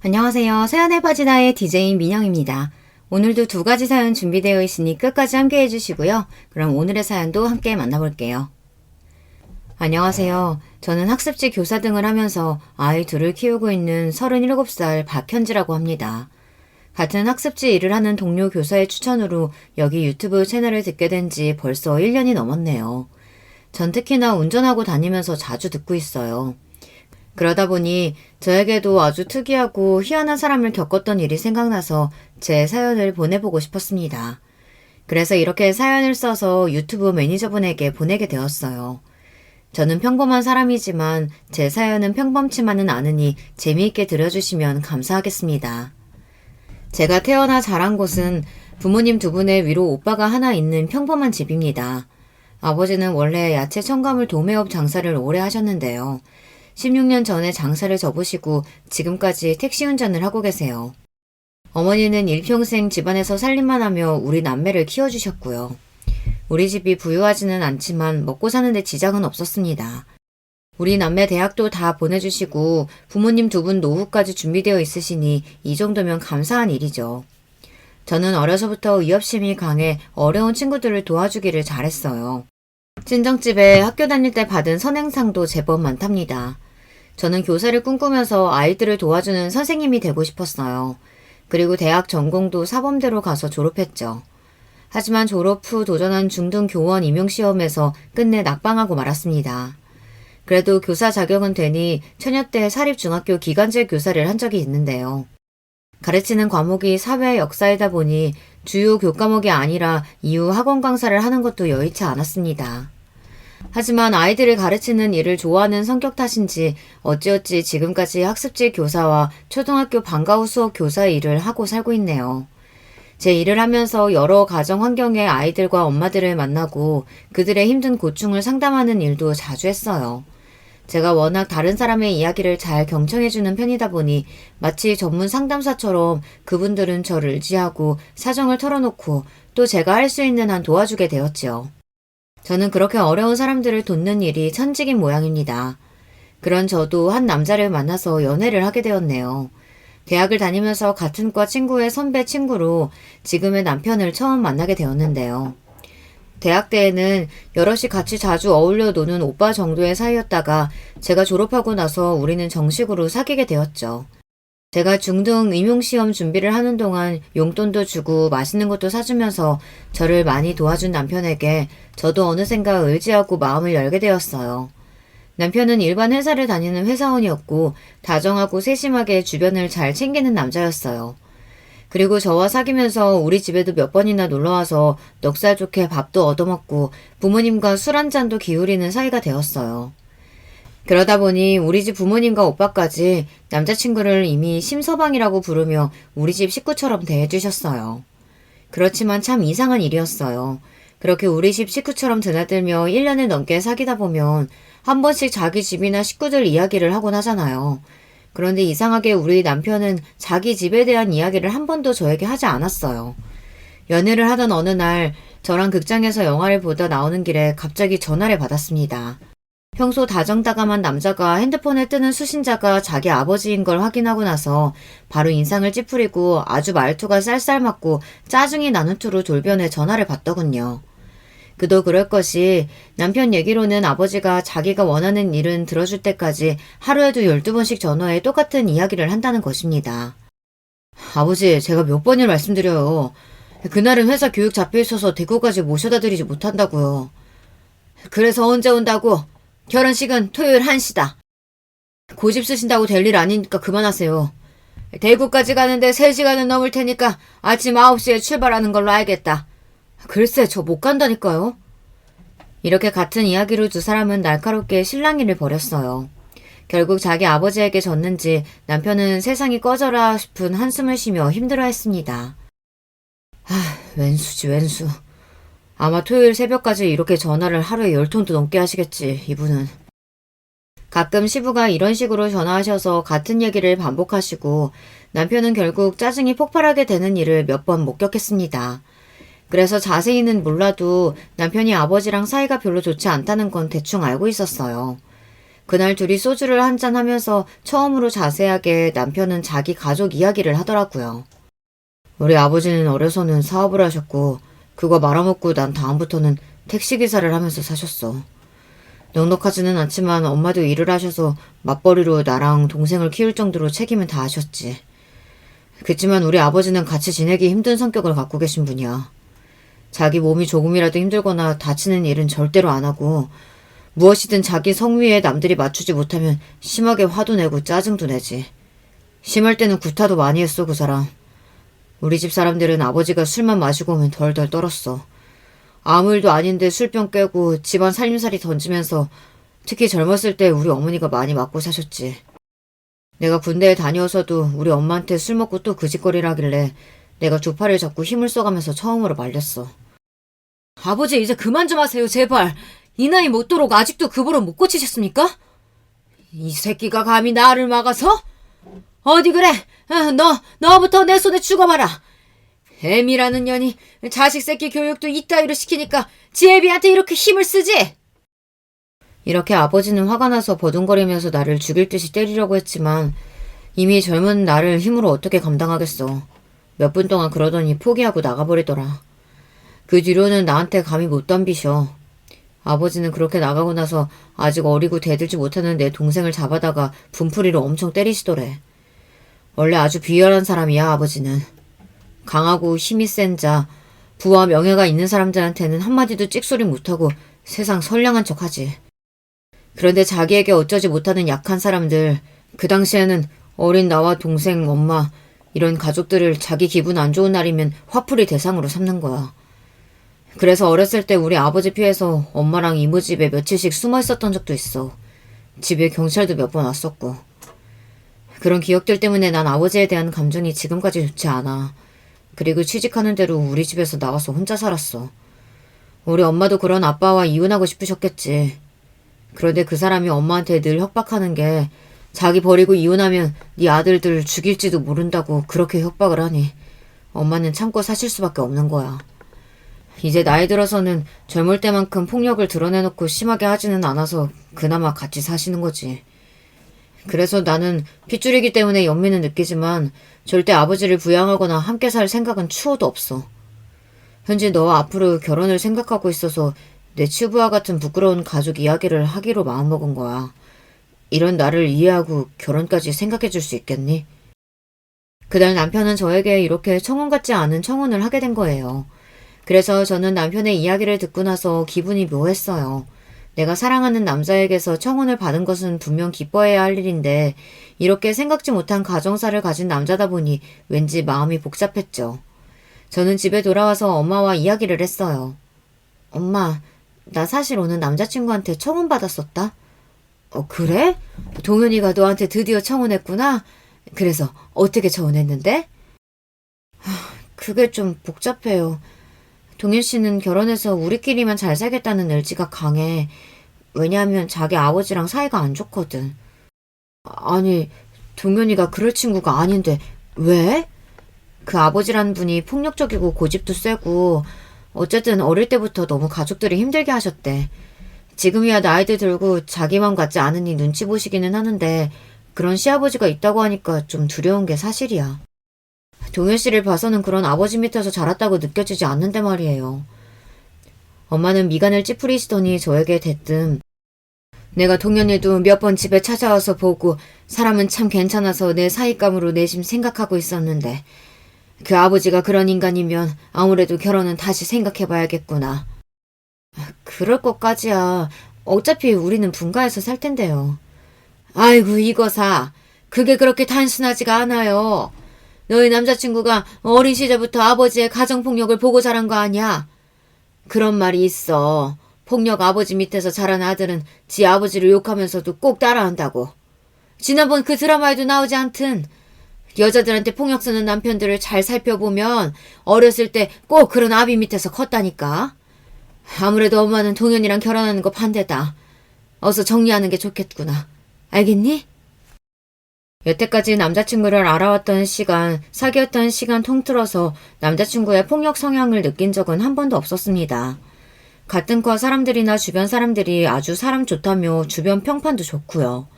안녕하세요. 사연의 바지다의 DJ 민영입니다. 오늘도 두 가지 사연 준비되어 있으니 끝까지 함께 해주시고요. 그럼 오늘의 사연도 함께 만나볼게요. 안녕하세요. 저는 학습지 교사 등을 하면서 아이 둘을 키우고 있는 37살 박현지라고 합니다. 같은 학습지 일을 하는 동료 교사의 추천으로 여기 유튜브 채널을 듣게 된 지 벌써 1년이 넘었네요. 전 특히나 운전하고 다니면서 자주 듣고 있어요. 그러다 보니 저에게도 아주 특이하고 희한한 사람을 겪었던 일이 생각나서 제 사연을 보내보고 싶었습니다. 그래서 이렇게 사연을 써서 유튜브 매니저분에게 보내게 되었어요. 저는 평범한 사람이지만 제 사연은 평범치만은 않으니 재미있게 들어주시면 감사하겠습니다. 제가 태어나 자란 곳은 부모님 두 분의 위로 오빠가 하나 있는 평범한 집입니다. 아버지는 원래 야채 첨가물 도매업 장사를 오래 하셨는데요. 16년 전에 장사를 접으시고 지금까지 택시 운전을 하고 계세요. 어머니는 일평생 집안에서 살림만 하며 우리 남매를 키워주셨고요. 우리 집이 부유하지는 않지만 먹고 사는데 지장은 없었습니다. 우리 남매 대학도 다 보내주시고 부모님 두 분 노후까지 준비되어 있으시니 이 정도면 감사한 일이죠. 저는 어려서부터 의협심이 강해 어려운 친구들을 도와주기를 잘했어요. 친정집에 학교 다닐 때 받은 선행상도 제법 많답니다. 저는 교사를 꿈꾸면서 아이들을 도와주는 선생님이 되고 싶었어요. 그리고 대학 전공도 사범대로 가서 졸업했죠. 하지만 졸업 후 도전한 중등 교원 임용시험에서 끝내 낙방하고 말았습니다. 그래도 교사 자격은 되니 처녀 때 사립중학교 기간제 교사를 한 적이 있는데요. 가르치는 과목이 사회 역사이다 보니 주요 교과목이 아니라 이후 학원 강사를 하는 것도 여의치 않았습니다. 하지만 아이들을 가르치는 일을 좋아하는 성격 탓인지 어찌어찌 지금까지 학습지 교사와 초등학교 방과 후 수업 교사의 일을 하고 살고 있네요. 제 일을 하면서 여러 가정 환경의 아이들과 엄마들을 만나고 그들의 힘든 고충을 상담하는 일도 자주 했어요. 제가 워낙 다른 사람의 이야기를 잘 경청해주는 편이다 보니 마치 전문 상담사처럼 그분들은 저를 의지하고 사정을 털어놓고 또 제가 할 수 있는 한 도와주게 되었지요. 저는 그렇게 어려운 사람들을 돕는 일이 천직인 모양입니다. 그런 저도 한 남자를 만나서 연애를 하게 되었네요. 대학을 다니면서 같은 과 친구의 선배 친구로 지금의 남편을 처음 만나게 되었는데요. 대학 때에는 여럿이 같이 자주 어울려 노는 오빠 정도의 사이였다가 제가 졸업하고 나서 우리는 정식으로 사귀게 되었죠. 제가 중등 임용시험 준비를 하는 동안 용돈도 주고 맛있는 것도 사주면서 저를 많이 도와준 남편에게 저도 어느샌가 의지하고 마음을 열게 되었어요. 남편은 일반 회사를 다니는 회사원이었고 다정하고 세심하게 주변을 잘 챙기는 남자였어요. 그리고 저와 사귀면서 우리 집에도 몇 번이나 놀러와서 넉살 좋게 밥도 얻어먹고 부모님과 술 한잔도 기울이는 사이가 되었어요. 그러다 보니 우리 집 부모님과 오빠까지 남자친구를 이미 심서방이라고 부르며 우리 집 식구처럼 대해주셨어요. 그렇지만 참 이상한 일이었어요. 그렇게 우리 집 식구처럼 드나들며 1년을 넘게 사귀다 보면 한 번씩 자기 집이나 식구들 이야기를 하곤 하잖아요. 그런데 이상하게 우리 남편은 자기 집에 대한 이야기를 한 번도 저에게 하지 않았어요. 연애를 하던 어느 날 저랑 극장에서 영화를 보다 나오는 길에 갑자기 전화를 받았습니다. 평소 다정다감한 남자가 핸드폰에 뜨는 수신자가 자기 아버지인 걸 확인하고 나서 바로 인상을 찌푸리고 아주 말투가 쌀쌀맞고 짜증이 나는 투로 돌변해 전화를 받더군요. 그도 그럴 것이 남편 얘기로는 아버지가 자기가 원하는 일은 들어줄 때까지 하루에도 12번씩 전화해 똑같은 이야기를 한다는 것입니다. 아버지, 제가 몇 번을 말씀드려요. 그날은 회사 교육 잡혀있어서 대구까지 모셔다 드리지 못한다고요. 그래서 언제 온다고? 결혼식은 토요일 1시다. 고집 쓰신다고 될 일 아니니까 그만하세요. 대구까지 가는데 3시간은 넘을 테니까 아침 9시에 출발하는 걸로 알겠다. 글쎄, 저 못 간다니까요. 이렇게 같은 이야기로 두 사람은 날카롭게 실랑이를 벌였어요. 결국 자기 아버지에게 졌는지 남편은 세상이 꺼져라 싶은 한숨을 쉬며 힘들어했습니다. 웬수지 웬수. 아마 토요일 새벽까지 이렇게 전화를 하루에 10통도 넘게 하시겠지, 이분은. 가끔 시부가 이런 식으로 전화하셔서 같은 얘기를 반복하시고 남편은 결국 짜증이 폭발하게 되는 일을 몇 번 목격했습니다. 그래서 자세히는 몰라도 남편이 아버지랑 사이가 별로 좋지 않다는 건 대충 알고 있었어요. 그날 둘이 소주를 한잔하면서 처음으로 자세하게 남편은 자기 가족 이야기를 하더라고요. 우리 아버지는 어려서는 사업을 하셨고 그거 말아먹고 난 다음부터는 택시기사를 하면서 사셨어. 넉넉하지는 않지만 엄마도 일을 하셔서 맞벌이로 나랑 동생을 키울 정도로 책임은 다 하셨지. 그치만 우리 아버지는 같이 지내기 힘든 성격을 갖고 계신 분이야. 자기 몸이 조금이라도 힘들거나 다치는 일은 절대로 안 하고 무엇이든 자기 성위에 남들이 맞추지 못하면 심하게 화도 내고 짜증도 내지. 심할 때는 구타도 많이 했어, 그 사람. 우리 집 사람들은 아버지가 술만 마시고 오면 덜덜 떨었어. 아무 일도 아닌데 술병 깨고 집안 살림살이 던지면서 특히 젊었을 때 우리 어머니가 많이 맞고 사셨지. 내가 군대에 다녀서도 우리 엄마한테 술 먹고 또 그 짓거리를 하길래 내가 두 팔을 잡고 힘을 써가면서 처음으로 말렸어. 아버지 이제 그만 좀 하세요, 제발. 이 나이 먹도록 아직도 그 버릇 못 고치셨습니까? 이 새끼가 감히 나를 막아서? 어디 그래? 너부터 내 손에 죽어봐라. 애미라는 년이 자식 새끼 교육도 이따위로 시키니까 지 애비한테 이렇게 힘을 쓰지? 이렇게 아버지는 화가 나서 버둥거리면서 나를 죽일 듯이 때리려고 했지만 이미 젊은 나를 힘으로 어떻게 감당하겠어. 몇 분 동안 그러더니 포기하고 나가버리더라. 그 뒤로는 나한테 감히 못 덤비셔. 아버지는 그렇게 나가고 나서 아직 어리고 대들지 못하는 내 동생을 잡아다가 분풀이로 엄청 때리시더래. 원래 아주 비열한 사람이야, 아버지는. 강하고 힘이 센 자, 부와 명예가 있는 사람들한테는 한마디도 찍소리 못하고 세상 선량한 척하지. 그런데 자기에게 어쩌지 못하는 약한 사람들, 그 당시에는 어린 나와 동생, 엄마, 이런 가족들을 자기 기분 안 좋은 날이면 화풀이 대상으로 삼는 거야. 그래서 어렸을 때 우리 아버지 피해서 엄마랑 이모 집에 며칠씩 숨어 있었던 적도 있어. 집에 경찰도 몇 번 왔었고. 그런 기억들 때문에 난 아버지에 대한 감정이 지금까지 좋지 않아. 그리고 취직하는 대로 우리 집에서 나와서 혼자 살았어. 우리 엄마도 그런 아빠와 이혼하고 싶으셨겠지. 그런데 그 사람이 엄마한테 늘 협박하는 게 자기 버리고 이혼하면 네 아들들 죽일지도 모른다고 그렇게 협박을 하니 엄마는 참고 사실 수밖에 없는 거야. 이제 나이 들어서는 젊을 때만큼 폭력을 드러내놓고 심하게 하지는 않아서 그나마 같이 사시는 거지. 그래서 나는 핏줄이기 때문에 연민은 느끼지만 절대 아버지를 부양하거나 함께 살 생각은 추호도 없어. 현재 너와 앞으로 결혼을 생각하고 있어서 내 치부와 같은 부끄러운 가족 이야기를 하기로 마음먹은 거야. 이런 나를 이해하고 결혼까지 생각해줄 수 있겠니? 그날 남편은 저에게 이렇게 청혼 같지 않은 청혼을 하게 된 거예요. 그래서 저는 남편의 이야기를 듣고 나서 기분이 묘했어요. 내가 사랑하는 남자에게서 청혼을 받은 것은 분명 기뻐해야 할 일인데 이렇게 생각지 못한 가정사를 가진 남자다 보니 왠지 마음이 복잡했죠. 저는 집에 돌아와서 엄마와 이야기를 했어요. 엄마, 나 사실 오늘 남자친구한테 청혼받았었다. 그래? 동현이가 너한테 드디어 청혼했구나? 그래서 어떻게 청혼했는데? 그게 좀 복잡해요. 동현 씨는 결혼해서 우리끼리만 잘 살겠다는 의지가 강해. 왜냐하면 자기 아버지랑 사이가 안 좋거든. 아니, 동현이가 그럴 친구가 아닌데 왜? 그 아버지라는 분이 폭력적이고 고집도 세고 어쨌든 어릴 때부터 너무 가족들이 힘들게 하셨대. 지금이야 나이도 들고 자기 맘 같지 않으니 눈치 보시기는 하는데 그런 시아버지가 있다고 하니까 좀 두려운 게 사실이야. 동현 씨를 봐서는 그런 아버지 밑에서 자랐다고 느껴지지 않는데 말이에요. 엄마는 미간을 찌푸리시더니 저에게 대뜸 내가 동현이도 몇 번 집에 찾아와서 보고 사람은 참 괜찮아서 내 사윗감으로 내심 생각하고 있었는데 그 아버지가 그런 인간이면 아무래도 결혼은 다시 생각해봐야겠구나. 그럴 것까지야. 어차피 우리는 분가해서 살 텐데요. 아이고 이거사. 그게 그렇게 단순하지가 않아요. 너희 남자친구가 어린 시절부터 아버지의 가정폭력을 보고 자란 거 아니야? 그런 말이 있어. 폭력 아버지 밑에서 자란 아들은 지 아버지를 욕하면서도 꼭 따라한다고. 지난번 그 드라마에도 나오지 않든 여자들한테 폭력 쓰는 남편들을 잘 살펴보면 어렸을 때 꼭 그런 아비 밑에서 컸다니까. 아무래도 엄마는 동현이랑 결혼하는 거 반대다. 어서 정리하는 게 좋겠구나. 알겠니? 여태까지 남자친구를 알아왔던 시간, 사귀었던 시간 통틀어서 남자친구의 폭력 성향을 느낀 적은 한 번도 없었습니다. 같은 과 사람들이나 주변 사람들이 아주 사람 좋다며 주변 평판도 좋고요.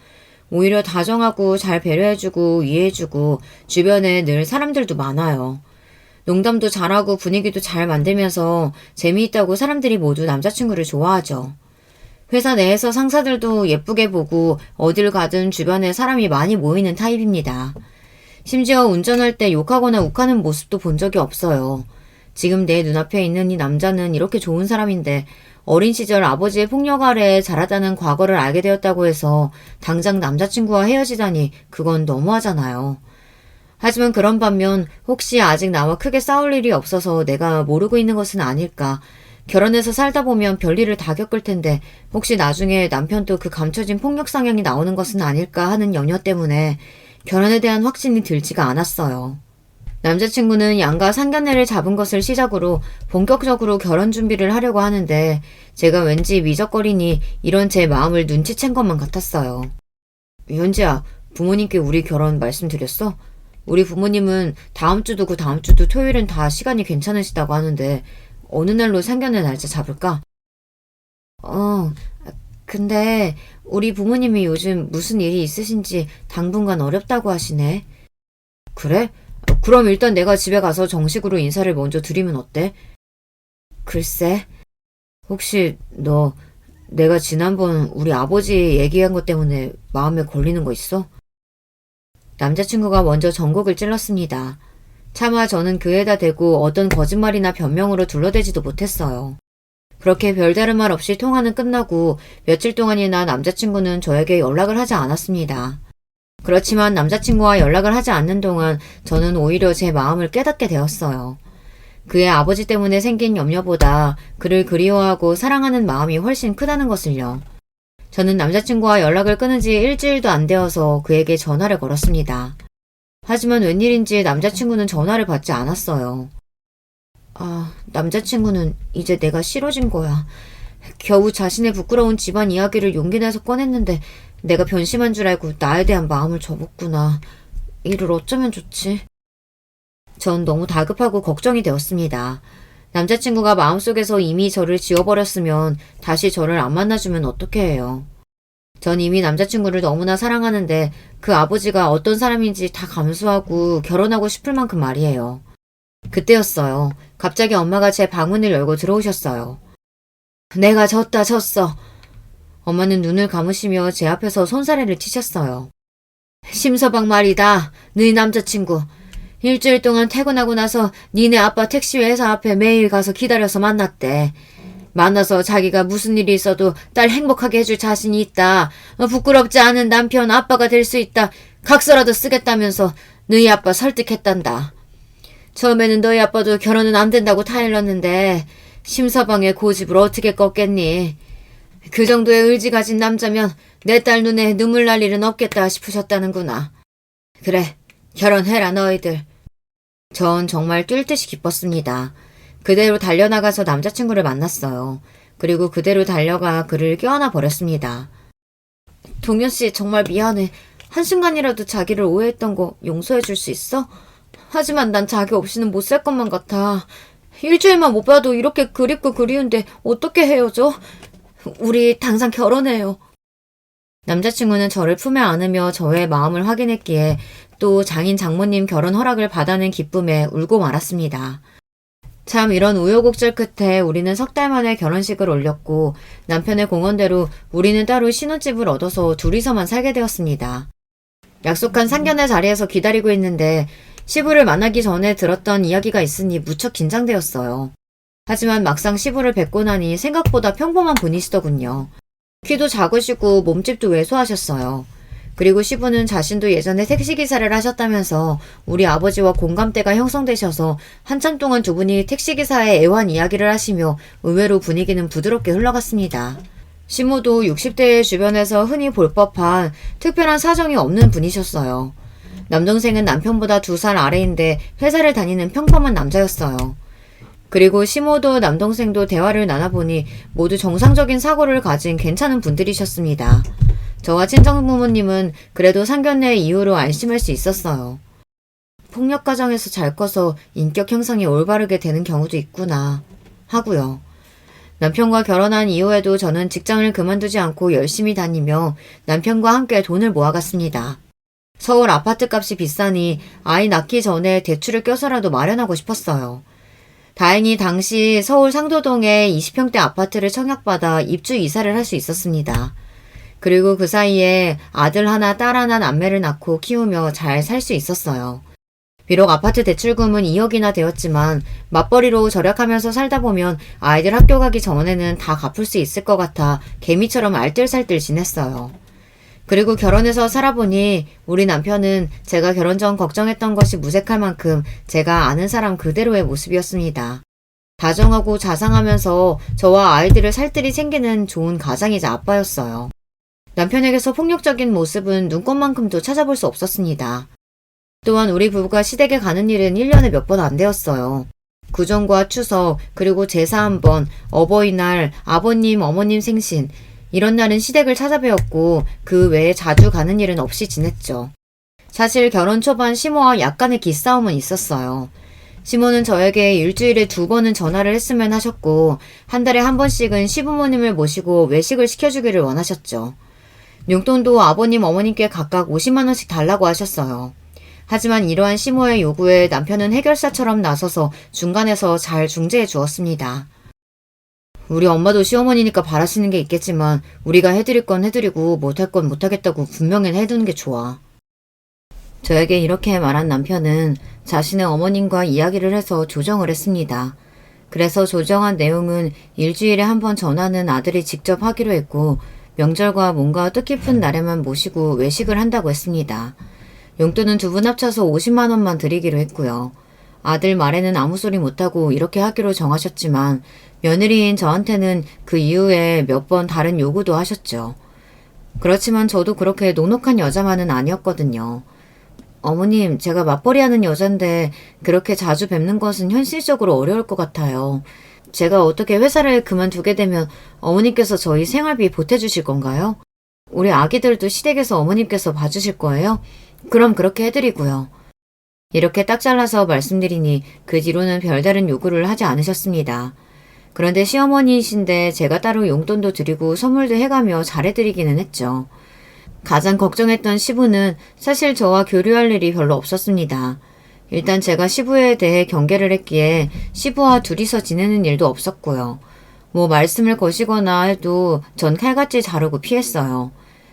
오히려 다정하고 잘 배려해주고 이해해주고 주변에 늘 사람들도 많아요. 농담도 잘하고 분위기도 잘 만들면서 재미있다고 사람들이 모두 남자친구를 좋아하죠. 회사 내에서 상사들도 예쁘게 보고 어딜 가든 주변에 사람이 많이 모이는 타입입니다. 심지어 운전할 때 욕하거나 욱하는 모습도 본 적이 없어요. 지금 내 눈앞에 있는 이 남자는 이렇게 좋은 사람인데 어린 시절 아버지의 폭력 아래 자랐다는 과거를 알게 되었다고 해서 당장 남자친구와 헤어지다니 그건 너무하잖아요. 하지만 그런 반면 혹시 아직 나와 크게 싸울 일이 없어서 내가 모르고 있는 것은 아닐까. 결혼해서 살다 보면 별일을 다 겪을 텐데 혹시 나중에 남편도 그 감춰진 폭력 성향이 나오는 것은 아닐까 하는 염려 때문에 결혼에 대한 확신이 들지가 않았어요. 남자친구는 양가 상견례를 잡은 것을 시작으로 본격적으로 결혼 준비를 하려고 하는데 제가 왠지 미적거리니 이런 제 마음을 눈치챈 것만 같았어요. 현지야, 부모님께 우리 결혼 말씀드렸어? 우리 부모님은 다음 주도 그 다음 주도 토요일은 다 시간이 괜찮으시다고 하는데 어느 날로 상견례 날짜 잡을까? 근데 우리 부모님이 요즘 무슨 일이 있으신지 당분간 어렵다고 하시네. 그래? 그럼 일단 내가 집에 가서 정식으로 인사를 먼저 드리면 어때? 글쎄, 혹시 너 내가 지난번 우리 아버지 얘기한 것 때문에 마음에 걸리는 거 있어? 남자친구가 먼저 전곡을 찔렀습니다. 차마 저는 그에다 대고 어떤 거짓말이나 변명으로 둘러대지도 못했어요. 그렇게 별다른 말 없이 통화는 끝나고 며칠 동안이나 남자친구는 저에게 연락을 하지 않았습니다. 그렇지만 남자친구와 연락을 하지 않는 동안 저는 오히려 제 마음을 깨닫게 되었어요. 그의 아버지 때문에 생긴 염려보다 그를 그리워하고 사랑하는 마음이 훨씬 크다는 것을요. 저는 남자친구와 연락을 끊은 지 일주일도 안 되어서 그에게 전화를 걸었습니다. 하지만 웬일인지 남자친구는 전화를 받지 않았어요. 남자친구는 이제 내가 싫어진 거야. 겨우 자신의 부끄러운 집안 이야기를 용기 내서 꺼냈는데 내가 변심한 줄 알고 나에 대한 마음을 접었구나. 이를 어쩌면 좋지? 전 너무 다급하고 걱정이 되었습니다. 남자친구가 마음속에서 이미 저를 지워버렸으면 다시 저를 안 만나주면 어떻게 해요? 전 이미 남자친구를 너무나 사랑하는데 그 아버지가 어떤 사람인지 다 감수하고 결혼하고 싶을 만큼 말이에요. 그때였어요. 갑자기 엄마가 제 방문을 열고 들어오셨어요. 내가 졌어. 엄마는 눈을 감으시며 제 앞에서 손사래를 치셨어요. 심서방 말이다. 너희 남자친구. 일주일 동안 퇴근하고 나서 니네 아빠 택시 회사 앞에 매일 가서 기다려서 만났대. 만나서 자기가 무슨 일이 있어도 딸 행복하게 해줄 자신이 있다. 부끄럽지 않은 남편 아빠가 될 수 있다. 각서라도 쓰겠다면서 너희 아빠 설득했단다. 처음에는 너희 아빠도 결혼은 안 된다고 타일렀는데 심서방의 고집을 어떻게 꺾겠니? 그 정도의 의지 가진 남자면 내 딸 눈에 눈물 날 일은 없겠다 싶으셨다는구나. 그래, 결혼해라 너희들. 전 정말 뛸 듯이 기뻤습니다. 그대로 달려나가서 남자친구를 만났어요. 그리고 그대로 달려가 그를 껴안아 버렸습니다. 동현씨 정말 미안해. 한순간이라도 자기를 오해했던 거 용서해 줄 수 있어? 하지만 난 자기 없이는 못 살 것만 같아. 일주일만 못 봐도 이렇게 그립고 그리운데 어떻게 헤어져? 우리 당장 결혼해요. 남자친구는 저를 품에 안으며 저의 마음을 확인했기에 또 장인 장모님 결혼 허락을 받아낸 기쁨에 울고 말았습니다. 참 이런 우여곡절 끝에 우리는 석 달 만에 결혼식을 올렸고 남편의 공언대로 우리는 따로 신혼집을 얻어서 둘이서만 살게 되었습니다. 약속한 상견례 자리에서 기다리고 있는데 시부를 만나기 전에 들었던 이야기가 있으니 무척 긴장되었어요. 하지만 막상 시부를 뵙고 나니 생각보다 평범한 분이시더군요. 키도 작으시고 몸집도 왜소하셨어요. 그리고 시부는 자신도 예전에 택시기사를 하셨다면서 우리 아버지와 공감대가 형성되셔서 한참 동안 두 분이 택시기사의 애환 이야기를 하시며 의외로 분위기는 부드럽게 흘러갔습니다. 시모도 60대의 주변에서 흔히 볼 법한 특별한 사정이 없는 분이셨어요. 남동생은 남편보다 2살 아래인데 회사를 다니는 평범한 남자였어요. 그리고 시모도 남동생도 대화를 나눠보니 모두 정상적인 사고를 가진 괜찮은 분들이셨습니다. 저와 친정부모님은 그래도 상견례 이후로 안심할 수 있었어요. 폭력 가정에서 잘 커서 인격 형성이 올바르게 되는 경우도 있구나 하고요. 남편과 결혼한 이후에도 저는 직장을 그만두지 않고 열심히 다니며 남편과 함께 돈을 모아갔습니다. 서울 아파트 값이 비싸니 아이 낳기 전에 대출을 껴서라도 마련하고 싶었어요. 다행히 당시 서울 상도동에 20평대 아파트를 청약받아 입주 이사를 할 수 있었습니다. 그리고 그 사이에 아들 하나 딸 하나 남매를 낳고 키우며 잘 살 수 있었어요. 비록 아파트 대출금은 2억이나 되었지만 맞벌이로 절약하면서 살다 보면 아이들 학교 가기 전에는 다 갚을 수 있을 것 같아 개미처럼 알뜰살뜰 지냈어요. 그리고 결혼해서 살아보니 우리 남편은 제가 결혼 전 걱정했던 것이 무색할 만큼 제가 아는 사람 그대로의 모습이었습니다. 다정하고 자상하면서 저와 아이들을 살뜰히 챙기는 좋은 가장이자 아빠였어요. 남편에게서 폭력적인 모습은 눈꽃만큼도 찾아볼 수 없었습니다. 또한 우리 부부가 시댁에 가는 일은 1년에 몇 번 안 되었어요. 구정과 추석, 그리고 제사 한 번, 어버이날, 아버님, 어머님 생신, 이런 날은 시댁을 찾아뵈었고 그 외에 자주 가는 일은 없이 지냈죠. 사실 결혼 초반 시모와 약간의 기싸움은 있었어요. 시모는 저에게 일주일에 2번은 전화를 했으면 하셨고 한 달에 한 번씩은 시부모님을 모시고 외식을 시켜주기를 원하셨죠. 용돈도 아버님, 어머님께 각각 50만 원씩 달라고 하셨어요. 하지만 이러한 시모의 요구에 남편은 해결사처럼 나서서 중간에서 잘 중재해 주었습니다. 우리 엄마도 시어머니니까 바라시는 게 있겠지만 우리가 해드릴 건 해드리고 못할 건 못하겠다고 분명히 해두는 게 좋아. 저에게 이렇게 말한 남편은 자신의 어머님과 이야기를 해서 조정을 했습니다. 그래서 조정한 내용은 일주일에 한 번 전화는 아들이 직접 하기로 했고 명절과 뭔가 뜻깊은 날에만 모시고 외식을 한다고 했습니다. 용돈은 두 분 합쳐서 50만 원만 드리기로 했고요. 아들 말에는 아무 소리 못하고 이렇게 하기로 정하셨지만 며느리인 저한테는 그 이후에 몇 번 다른 요구도 하셨죠. 그렇지만 저도 그렇게 녹록한 여자만은 아니었거든요. 어머님, 제가 맞벌이 하는 여잔데 그렇게 자주 뵙는 것은 현실적으로 어려울 것 같아요. 제가 어떻게 회사를 그만두게 되면 어머님께서 저희 생활비 보태주실 건가요? 우리 아기들도 시댁에서 어머님께서 봐주실 거예요? 그럼 그렇게 해드리고요. 이렇게 딱 잘라서 말씀드리니 그 뒤로는 별다른 요구를 하지 않으셨습니다. 그런데 시어머니이신데 제가 따로 용돈도 드리고 선물도 해가며 잘해드리기는 했죠. 가장 걱정했던 시부는 사실 저와 교류할 일이 별로 없었습니다. 일단 제가 시부에 대해 경계를 했기에 시부와 둘이서 지내는 일도 없었고요. 뭐 말씀을 거시거나 해도 전 칼같이 자르고 피했어요.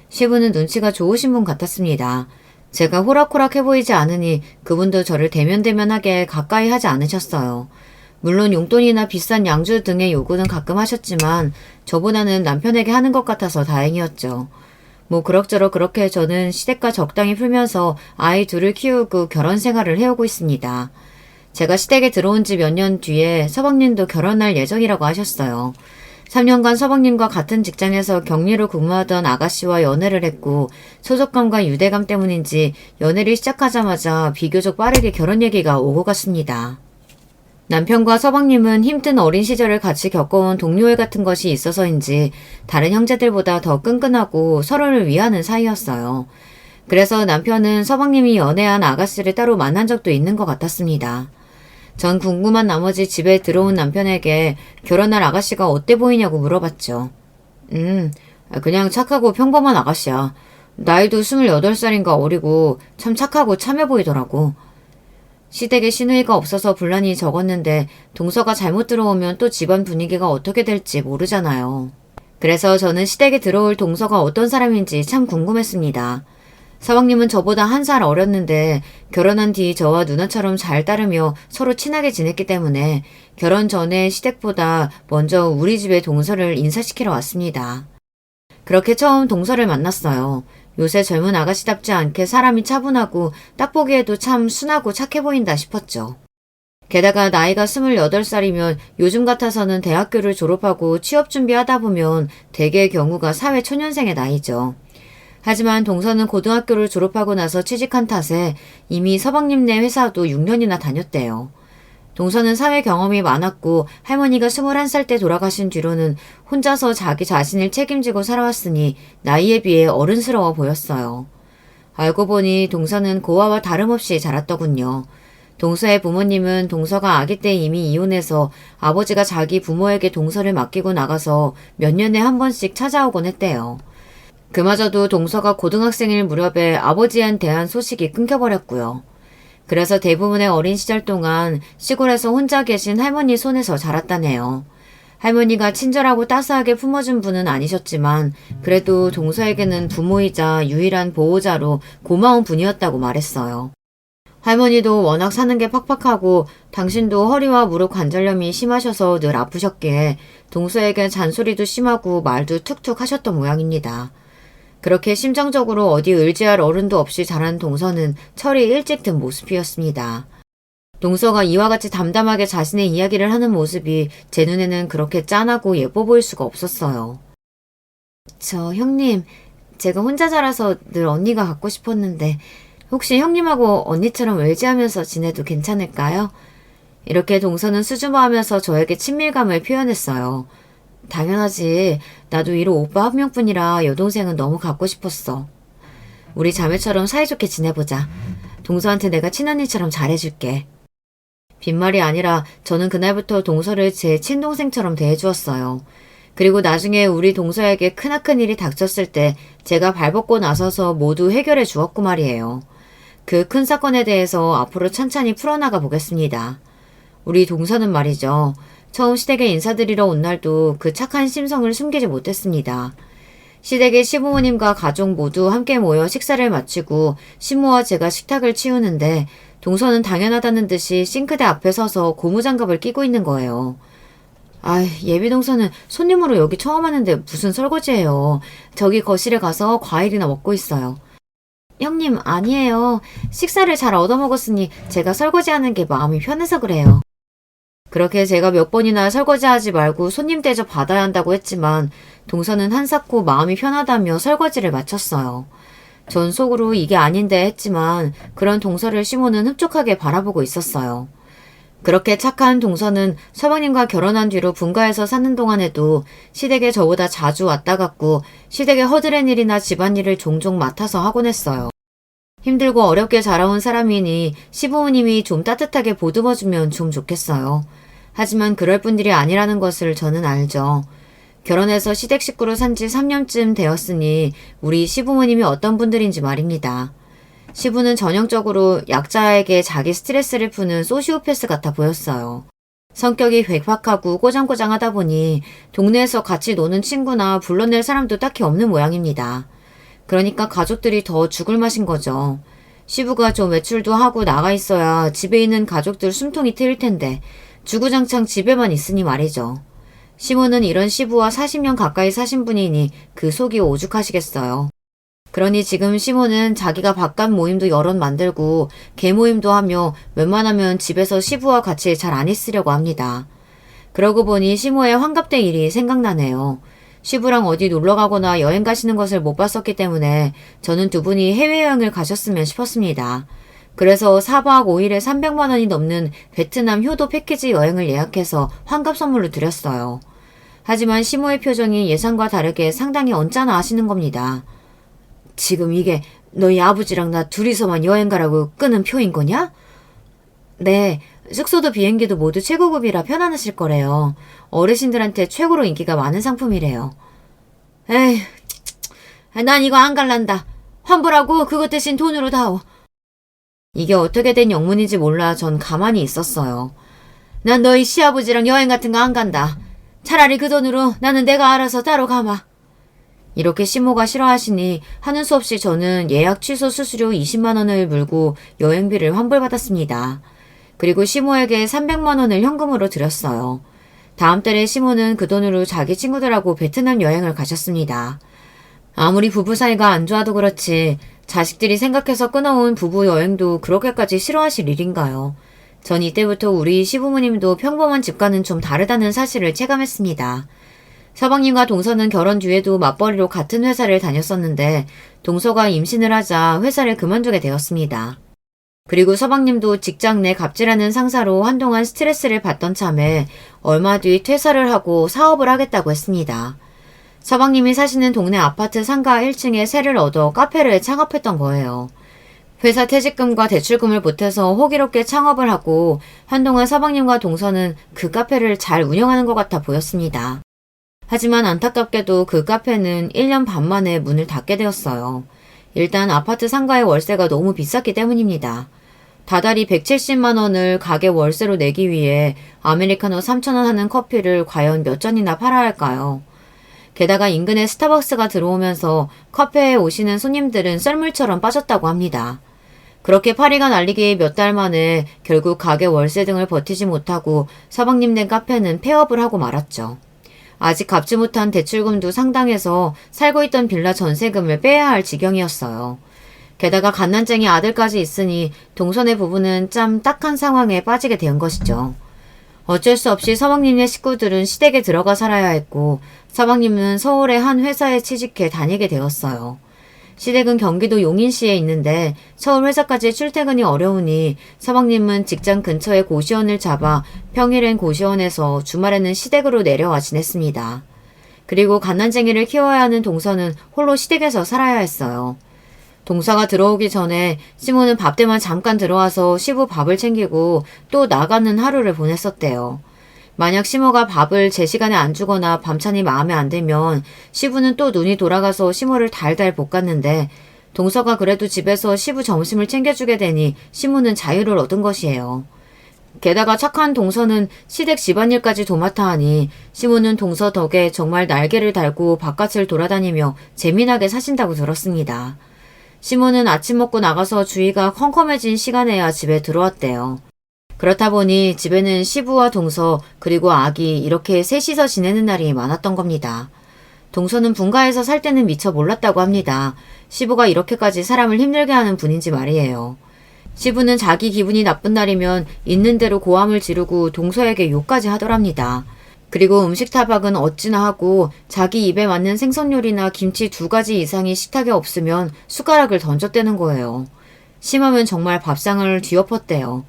시부는 눈치가 좋으신 분 같았습니다. 제가 호락호락해 보이지 않으니 그분도 저를 대면대면하게 가까이 하지 않으셨어요. 물론 용돈이나 비싼 양주 등의 요구는 가끔 하셨지만 저보다는 남편에게 하는 것 같아서 다행이었죠. 뭐 그럭저럭 그렇게 저는 시댁과 적당히 풀면서 아이 둘을 키우고 결혼 생활을 해오고 있습니다. 제가 시댁에 들어온 지 몇 년 뒤에 서방님도 결혼할 예정이라고 하셨어요. 3년간 서방님과 같은 직장에서 격리로 근무하던 아가씨와 연애를 했고 소속감과 유대감 때문인지 연애를 시작하자마자 비교적 빠르게 결혼 얘기가 오고 갔습니다. 남편과 서방님은 힘든 어린 시절을 같이 겪어온 동료애 같은 것이 있어서인지 다른 형제들보다 더 끈끈하고 서로를 위하는 사이였어요. 그래서 남편은 서방님이 연애한 아가씨를 따로 만난 적도 있는 것 같았습니다. 전 궁금한 나머지 집에 들어온 남편에게 결혼할 아가씨가 어때 보이냐고 물어봤죠. 그냥 착하고 평범한 아가씨야. 나이도 28살인가 어리고 참 착하고 참해 보이더라고. 시댁에 시누이가 없어서 분란이 적었는데 동서가 잘못 들어오면 또 집안 분위기가 어떻게 될지 모르잖아요. 그래서 저는 시댁에 들어올 동서가 어떤 사람인지 참 궁금했습니다. 서방님은 저보다 1살 어렸는데 결혼한 뒤 저와 누나처럼 잘 따르며 서로 친하게 지냈기 때문에 결혼 전에 시댁보다 먼저 우리 집에 동서를 인사시키러 왔습니다. 그렇게 처음 동서를 만났어요. 요새 젊은 아가씨답지 않게 사람이 차분하고 딱 보기에도 참 순하고 착해 보인다 싶었죠. 게다가 나이가 28살이면 요즘 같아서는 대학교를 졸업하고 취업 준비하다 보면 대개의 경우가 사회 초년생의 나이죠. 하지만 동서는 고등학교를 졸업하고 나서 취직한 탓에 이미 서방님네 회사도 6년이나 다녔대요. 동서는 사회 경험이 많았고 할머니가 21살 때 돌아가신 뒤로는 혼자서 자기 자신을 책임지고 살아왔으니 나이에 비해 어른스러워 보였어요. 알고 보니 동서는 고아와 다름없이 자랐더군요. 동서의 부모님은 동서가 아기 때 이미 이혼해서 아버지가 자기 부모에게 동서를 맡기고 나가서 몇 년에 한 번씩 찾아오곤 했대요. 그마저도 동서가 고등학생일 무렵에 아버지에 대한 소식이 끊겨버렸고요. 그래서 대부분의 어린 시절 동안 시골에서 혼자 계신 할머니 손에서 자랐다네요. 할머니가 친절하고 따스하게 품어준 분은 아니셨지만 그래도 동서에게는 부모이자 유일한 보호자로 고마운 분이었다고 말했어요. 할머니도 워낙 사는 게 팍팍하고 당신도 허리와 무릎 관절염이 심하셔서 늘 아프셨기에 동서에게 잔소리도 심하고 말도 툭툭 하셨던 모양입니다. 그렇게 심정적으로 어디 의지할 어른도 없이 자란 동서는 철이 일찍 든 모습이었습니다. 동서가 이와 같이 담담하게 자신의 이야기를 하는 모습이 제 눈에는 그렇게 짠하고 예뻐 보일 수가 없었어요. 저 형님, 제가 혼자 자라서 늘 언니가 갖고 싶었는데 혹시 형님하고 언니처럼 의지하면서 지내도 괜찮을까요? 이렇게 동서는 수줍어하면서 저에게 친밀감을 표현했어요. 당연하지. 나도 이로 오빠 한 명뿐이라 여동생은 너무 갖고 싶었어. 우리 자매처럼 사이좋게 지내보자. 동서한테 내가 친언니처럼 잘해줄게. 빈말이 아니라 저는 그날부터 동서를 제 친동생처럼 대해주었어요. 그리고 나중에 우리 동서에게 크나큰 일이 닥쳤을 때 제가 발벗고 나서서 모두 해결해 주었고 말이에요. 그 큰 사건에 대해서 앞으로 찬찬히 풀어나가 보겠습니다. 우리 동서는 말이죠. 처음 시댁에 인사드리러 온 날도 그 착한 심성을 숨기지 못했습니다. 시댁의 시부모님과 가족 모두 함께 모여 식사를 마치고 시모와 제가 식탁을 치우는데 동서는 당연하다는 듯이 싱크대 앞에 서서 고무장갑을 끼고 있는 거예요. 예비 동서는 손님으로 여기 처음 하는데 무슨 설거지예요. 저기 거실에 가서 과일이나 먹고 있어요. 형님, 아니에요. 식사를 잘 얻어먹었으니 제가 설거지하는 게 마음이 편해서 그래요. 그렇게 제가 몇 번이나 설거지하지 말고 손님 대접 받아야 한다고 했지만 동서는 한사코 마음이 편하다며 설거지를 마쳤어요. 전 속으로 이게 아닌데 했지만 그런 동서를 시모는 흡족하게 바라보고 있었어요. 그렇게 착한 동서는 서방님과 결혼한 뒤로 분가해서 사는 동안에도 시댁에 저보다 자주 왔다 갔고 시댁의 허드렛 일이나 집안일을 종종 맡아서 하곤 했어요. 힘들고 어렵게 자라온 사람이니 시부모님이 좀 따뜻하게 보듬어주면 좀 좋겠어요. 하지만 그럴 분들이 아니라는 것을 저는 알죠. 결혼해서 시댁 식구로 산 지 3년쯤 되었으니 우리 시부모님이 어떤 분들인지 말입니다. 시부는 전형적으로 약자에게 자기 스트레스를 푸는 소시오패스 같아 보였어요. 성격이 괴팍하고 꼬장꼬장하다 보니 동네에서 같이 노는 친구나 불러낼 사람도 딱히 없는 모양입니다. 그러니까 가족들이 더 죽을 맛인 거죠. 시부가 좀 외출도 하고 나가 있어야 집에 있는 가족들 숨통이 트일 텐데 주구장창 집에만 있으니 말이죠. 시모는 이런 시부와 40년 가까이 사신 분이니 그 속이 오죽하시겠어요. 그러니 지금 시모는 자기가 바깥 모임도 여럿 만들고 개 모임도 하며 웬만하면 집에서 시부와 같이 잘 안 있으려고 합니다. 그러고 보니 시모의 환갑때 일이 생각나네요. 시부랑 어디 놀러 가거나 여행 가시는 것을 못 봤었기 때문에 저는 두 분이 해외여행을 가셨으면 싶었습니다. 그래서 4박 5일에 300만 원이 넘는 베트남 효도 패키지 여행을 예약해서 환갑 선물로 드렸어요. 하지만 시모의 표정이 예상과 다르게 상당히 언짢아 하시는 겁니다. 지금 이게 너희 아버지랑 나 둘이서만 여행 가라고 끄는 표인 거냐? 네, 숙소도 비행기도 모두 최고급이라 편안하실 거래요. 어르신들한테 최고로 인기가 많은 상품이래요. 에휴, 난 이거 안 갈란다. 환불하고 그것 대신 돈으로 다오. 이게 어떻게 된 영문인지 몰라 전 가만히 있었어요. 난 너희 시아버지랑 여행 같은 거 안 간다. 차라리 그 돈으로 나는 내가 알아서 따로 가마. 이렇게 시모가 싫어하시니 하는 수 없이 저는 예약 취소 수수료 20만 원을 물고 여행비를 환불받았습니다. 그리고 시모에게 300만 원을 현금으로 드렸어요. 다음 달에 시모는 그 돈으로 자기 친구들하고 베트남 여행을 가셨습니다. 아무리 부부 사이가 안 좋아도 그렇지 자식들이 생각해서 끊어온 부부 여행도 그렇게까지 싫어하실 일인가요? 전 이때부터 우리 시부모님도 평범한 집과는 좀 다르다는 사실을 체감했습니다. 서방님과 동서는 결혼 뒤에도 맞벌이로 같은 회사를 다녔었는데 동서가 임신을 하자 회사를 그만두게 되었습니다. 그리고 서방님도 직장 내 갑질하는 상사로 한동안 스트레스를 받던 참에 얼마 뒤 퇴사를 하고 사업을 하겠다고 했습니다. 서방님이 사시는 동네 아파트 상가 1층에 세를 얻어 카페를 창업했던 거예요. 회사 퇴직금과 대출금을 보태서 호기롭게 창업을 하고 한동안 서방님과 동서는 그 카페를 잘 운영하는 것 같아 보였습니다. 하지만 안타깝게도 그 카페는 1년 반 만에 문을 닫게 되었어요. 일단 아파트 상가의 월세가 너무 비쌌기 때문입니다. 다달이 170만 원을 가게 월세로 내기 위해 아메리카노 3,000원 하는 커피를 과연 몇 잔이나 팔아야 할까요? 게다가 인근에 스타벅스가 들어오면서 카페에 오시는 손님들은 썰물처럼 빠졌다고 합니다. 그렇게 파리가 날리기 몇 달 만에 결국 가게 월세 등을 버티지 못하고 서방님 된 카페는 폐업을 하고 말았죠. 아직 갚지 못한 대출금도 상당해서 살고 있던 빌라 전세금을 빼야 할 지경이었어요. 게다가 갓난쟁이 아들까지 있으니 동선의 부부는 참 딱한 상황에 빠지게 된 것이죠. 어쩔 수 없이 서방님의 식구들은 시댁에 들어가 살아야 했고 서방님은 서울의 한 회사에 취직해 다니게 되었어요. 시댁은 경기도 용인시에 있는데 서울 회사까지 출퇴근이 어려우니 서방님은 직장 근처에 고시원을 잡아 평일엔 고시원에서 주말에는 시댁으로 내려와 지냈습니다. 그리고 갓난쟁이를 키워야 하는 동서는 홀로 시댁에서 살아야 했어요. 동서가 들어오기 전에 시모는 밥 때만 잠깐 들어와서 시부 밥을 챙기고 또 나가는 하루를 보냈었대요. 만약 시모가 밥을 제 시간에 안 주거나 밤찬이 마음에 안 들면 시부는 또 눈이 돌아가서 시모를 달달 볶았는데 동서가 그래도 집에서 시부 점심을 챙겨주게 되니 시모는 자유를 얻은 것이에요. 게다가 착한 동서는 시댁 집안일까지 도맡아 하니 시모는 동서 덕에 정말 날개를 달고 바깥을 돌아다니며 재미나게 사신다고 들었습니다. 시모는 아침 먹고 나가서 주위가 컴컴해진 시간에야 집에 들어왔대요. 그렇다 보니 집에는 시부와 동서 그리고 아기 이렇게 셋이서 지내는 날이 많았던 겁니다. 동서는 분가에서 살 때는 미처 몰랐다고 합니다. 시부가 이렇게까지 사람을 힘들게 하는 분인지 말이에요. 시부는 자기 기분이 나쁜 날이면 있는 대로 고함을 지르고 동서에게 욕까지 하더랍니다. 그리고 음식 타박은 어찌나 하고 자기 입에 맞는 생선요리나 김치 2가지 이상이 식탁에 없으면 숟가락을 던졌대는 거예요. 심하면 정말 밥상을 뒤엎었대요.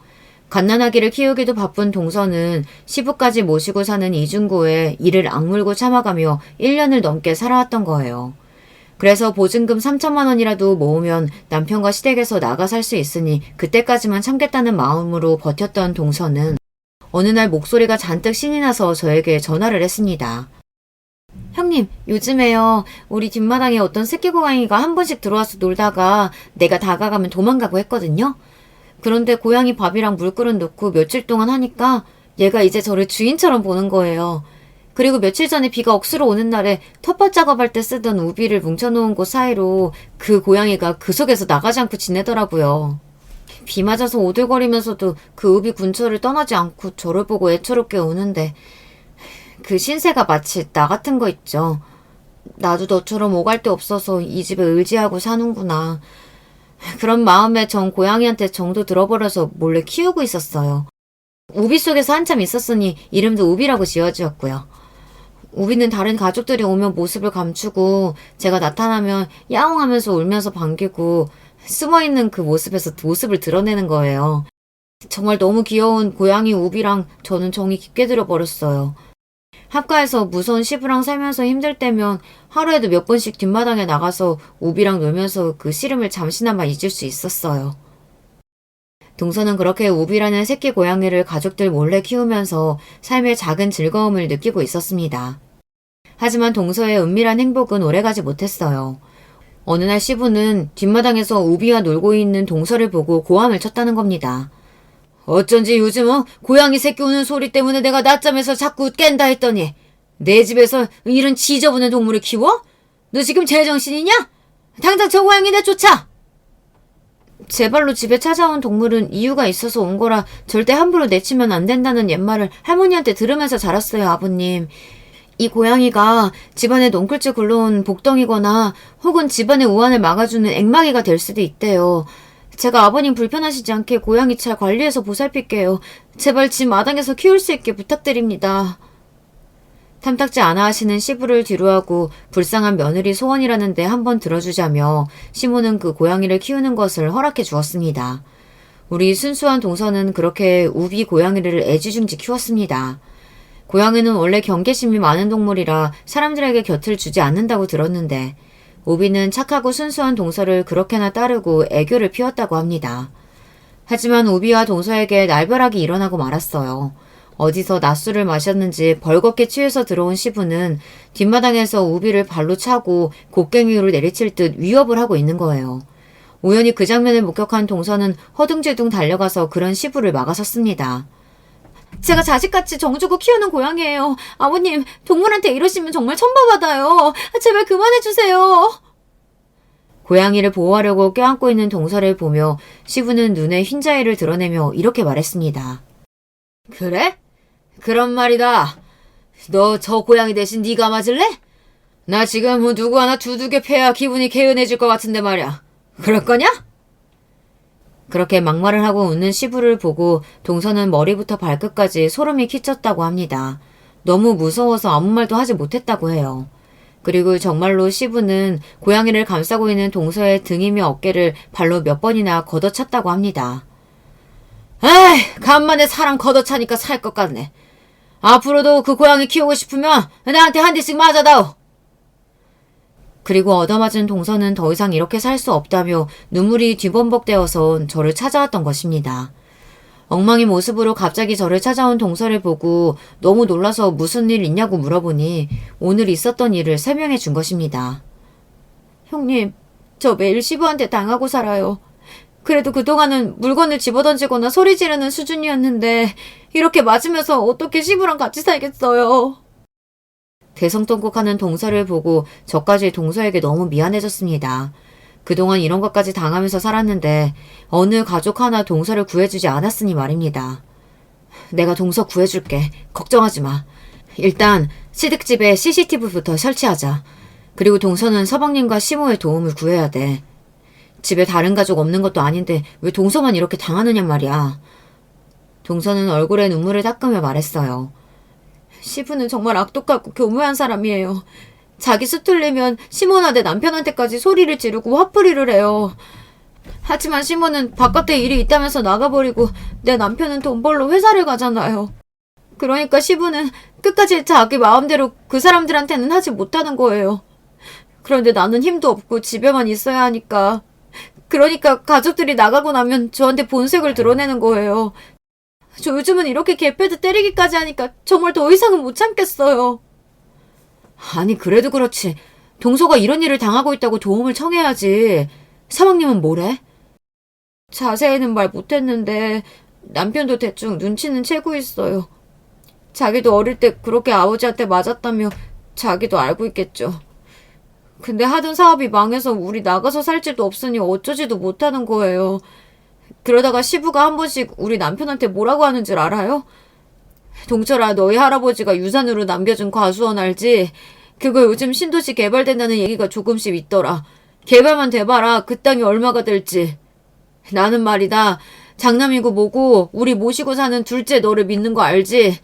갓난아기를 키우기도 바쁜 동서는 시부까지 모시고 사는 이중고에 이를 악물고 참아가며 1년을 넘게 살아왔던 거예요. 그래서 보증금 3천만 원이라도 모으면 남편과 시댁에서 나가 살 수 있으니 그때까지만 참겠다는 마음으로 버텼던 동서는 어느 날 목소리가 잔뜩 신이 나서 저에게 전화를 했습니다. 형님, 요즘에요. 우리 뒷마당에 어떤 새끼 고양이가 한 번씩 들어와서 놀다가 내가 다가가면 도망가고 했거든요. 그런데 고양이 밥이랑 물그릇 넣고 며칠 동안 하니까 얘가 이제 저를 주인처럼 보는 거예요. 그리고 며칠 전에 비가 억수로 오는 날에 텃밭 작업할 때 쓰던 우비를 뭉쳐놓은 곳 사이로 그 고양이가 그 속에서 나가지 않고 지내더라고요. 비 맞아서 오들거리면서도 그 우비 근처를 떠나지 않고 저를 보고 애처롭게 우는데 그 신세가 마치 나 같은 거 있죠. 나도 너처럼 오갈 데 없어서 이 집에 의지하고 사는구나. 그런 마음에 전 고양이한테 정도 들어버려서 몰래 키우고 있었어요. 우비 속에서 한참 있었으니 이름도 우비라고 지어주었고요. 우비는 다른 가족들이 오면 모습을 감추고 제가 나타나면 야옹하면서 울면서 반기고 숨어있는 그 모습에서 모습을 드러내는 거예요. 정말 너무 귀여운 고양이 우비랑 저는 정이 깊게 들어버렸어요. 학가에서 무서운 시부랑 살면서 힘들 때면 하루에도 몇 번씩 뒷마당에 나가서 우비랑 놀면서 그 시름을 잠시나마 잊을 수 있었어요. 동서는 그렇게 우비라는 새끼 고양이를 가족들 몰래 키우면서 삶의 작은 즐거움을 느끼고 있었습니다. 하지만 동서의 은밀한 행복은 오래가지 못했어요. 어느 날 시부는 뒷마당에서 우비와 놀고 있는 동서를 보고 고함을 쳤다는 겁니다. 어쩐지 요즘은 고양이 새끼 우는 소리 때문에 내가 낮잠에서 자꾸 깬다 했더니 내 집에서 이런 지저분한 동물을 키워? 너 지금 제정신이냐? 당장 저 고양이 내쫓아! 제 발로 집에 찾아온 동물은 이유가 있어서 온 거라 절대 함부로 내치면 안 된다는 옛말을 할머니한테 들으면서 자랐어요, 아버님. 이 고양이가 집안에 넝쿨째 굴러온 복덩이거나 혹은 집안의 우환을 막아주는 앵마기가 될 수도 있대요. 제가 아버님 불편하시지 않게 고양이 잘 관리해서 보살필게요. 제발 집 마당에서 키울 수 있게 부탁드립니다. 탐탁지 않아 하시는 시부를 뒤로하고 불쌍한 며느리 소원이라는데 한번 들어주자며 시모는 그 고양이를 키우는 것을 허락해 주었습니다. 우리 순수한 동서는 그렇게 우비 고양이를 애지중지 키웠습니다. 고양이는 원래 경계심이 많은 동물이라 사람들에게 곁을 주지 않는다고 들었는데 우비는 착하고 순수한 동서를 그렇게나 따르고 애교를 피웠다고 합니다. 하지만 우비와 동서에게 날벼락이 일어나고 말았어요. 어디서 낮술을 마셨는지 벌겋게 취해서 들어온 시부는 뒷마당에서 우비를 발로 차고 곡괭이로 내리칠 듯 위협을 하고 있는 거예요. 우연히 그 장면을 목격한 동서는 허둥지둥 달려가서 그런 시부를 막아섰습니다. 제가 자식같이 정주고 키우는 고양이에요. 아버님, 동물한테 이러시면 정말 천벌받아요. 제발 그만해주세요. 고양이를 보호하려고 껴안고 있는 동서를 보며 시부는 눈에 흰자위를 드러내며 이렇게 말했습니다. 그래? 그런 말이다. 너 저 고양이 대신 네가 맞을래? 나 지금 누구 하나 두둑에 패야 기분이 개운해질 것 같은데 말이야. 그럴 거냐? 그렇게 막말을 하고 웃는 시부를 보고 동서는 머리부터 발끝까지 소름이 끼쳤다고 합니다. 너무 무서워서 아무 말도 하지 못했다고 해요. 그리고 정말로 시부는 고양이를 감싸고 있는 동서의 등이며 어깨를 발로 몇 번이나 걷어찼다고 합니다. 에이, 간만에 사람 걷어차니까 살 것 같네. 앞으로도 그 고양이 키우고 싶으면 나한테 한 대씩 맞아다오. 그리고 얻어맞은 동서는 더 이상 이렇게 살 수 없다며 눈물이 뒤범벅되어서 저를 찾아왔던 것입니다. 엉망인 모습으로 갑자기 저를 찾아온 동서를 보고 너무 놀라서 무슨 일 있냐고 물어보니 오늘 있었던 일을 설명해 준 것입니다. 형님, 저 매일 시부한테 당하고 살아요. 그래도 그동안은 물건을 집어던지거나 소리 지르는 수준이었는데 이렇게 맞으면서 어떻게 시부랑 같이 살겠어요. 대성통곡하는 동서를 보고 저까지 동서에게 너무 미안해졌습니다. 그동안 이런 것까지 당하면서 살았는데 어느 가족 하나 동서를 구해주지 않았으니 말입니다. 내가 동서 구해줄게. 걱정하지 마. 일단 시댁집에 CCTV부터 설치하자. 그리고 동서는 서방님과 시모의 도움을 구해야 돼. 집에 다른 가족 없는 것도 아닌데 왜 동서만 이렇게 당하느냐 말이야. 동서는 얼굴에 눈물을 닦으며 말했어요. 시부는 정말 악독하고 교묘한 사람이에요. 자기 수틀리면 시모나 내 남편한테까지 소리를 지르고 화풀이를 해요. 하지만 시모는 바깥에 일이 있다면서 나가버리고 내 남편은 돈 벌러 회사를 가잖아요. 그러니까 시부는 끝까지 자기 마음대로 그 사람들한테는 하지 못하는 거예요. 그런데 나는 힘도 없고 집에만 있어야 하니까. 그러니까 가족들이 나가고 나면 저한테 본색을 드러내는 거예요. 저 요즘은 이렇게 개패드 때리기까지 하니까 정말 더 이상은 못 참겠어요. 아니 그래도 그렇지. 동서가 이런 일을 당하고 있다고 도움을 청해야지. 사방님은 뭐래? 자세히는 말 못했는데 남편도 대충 눈치는 채고 있어요. 자기도 어릴 때 그렇게 아버지한테 맞았다며 자기도 알고 있겠죠. 근데 하던 사업이 망해서 우리 나가서 살 집도 없으니 어쩌지도 못하는 거예요. 그러다가 시부가 한 번씩 우리 남편한테 뭐라고 하는 줄 알아요? 동철아, 너희 할아버지가 유산으로 남겨준 과수원 알지? 그거 요즘 신도시 개발된다는 얘기가 조금씩 있더라. 개발만 돼봐라. 그 땅이 얼마가 될지. 나는 말이다. 장남이고 뭐고 우리 모시고 사는 둘째 너를 믿는 거 알지?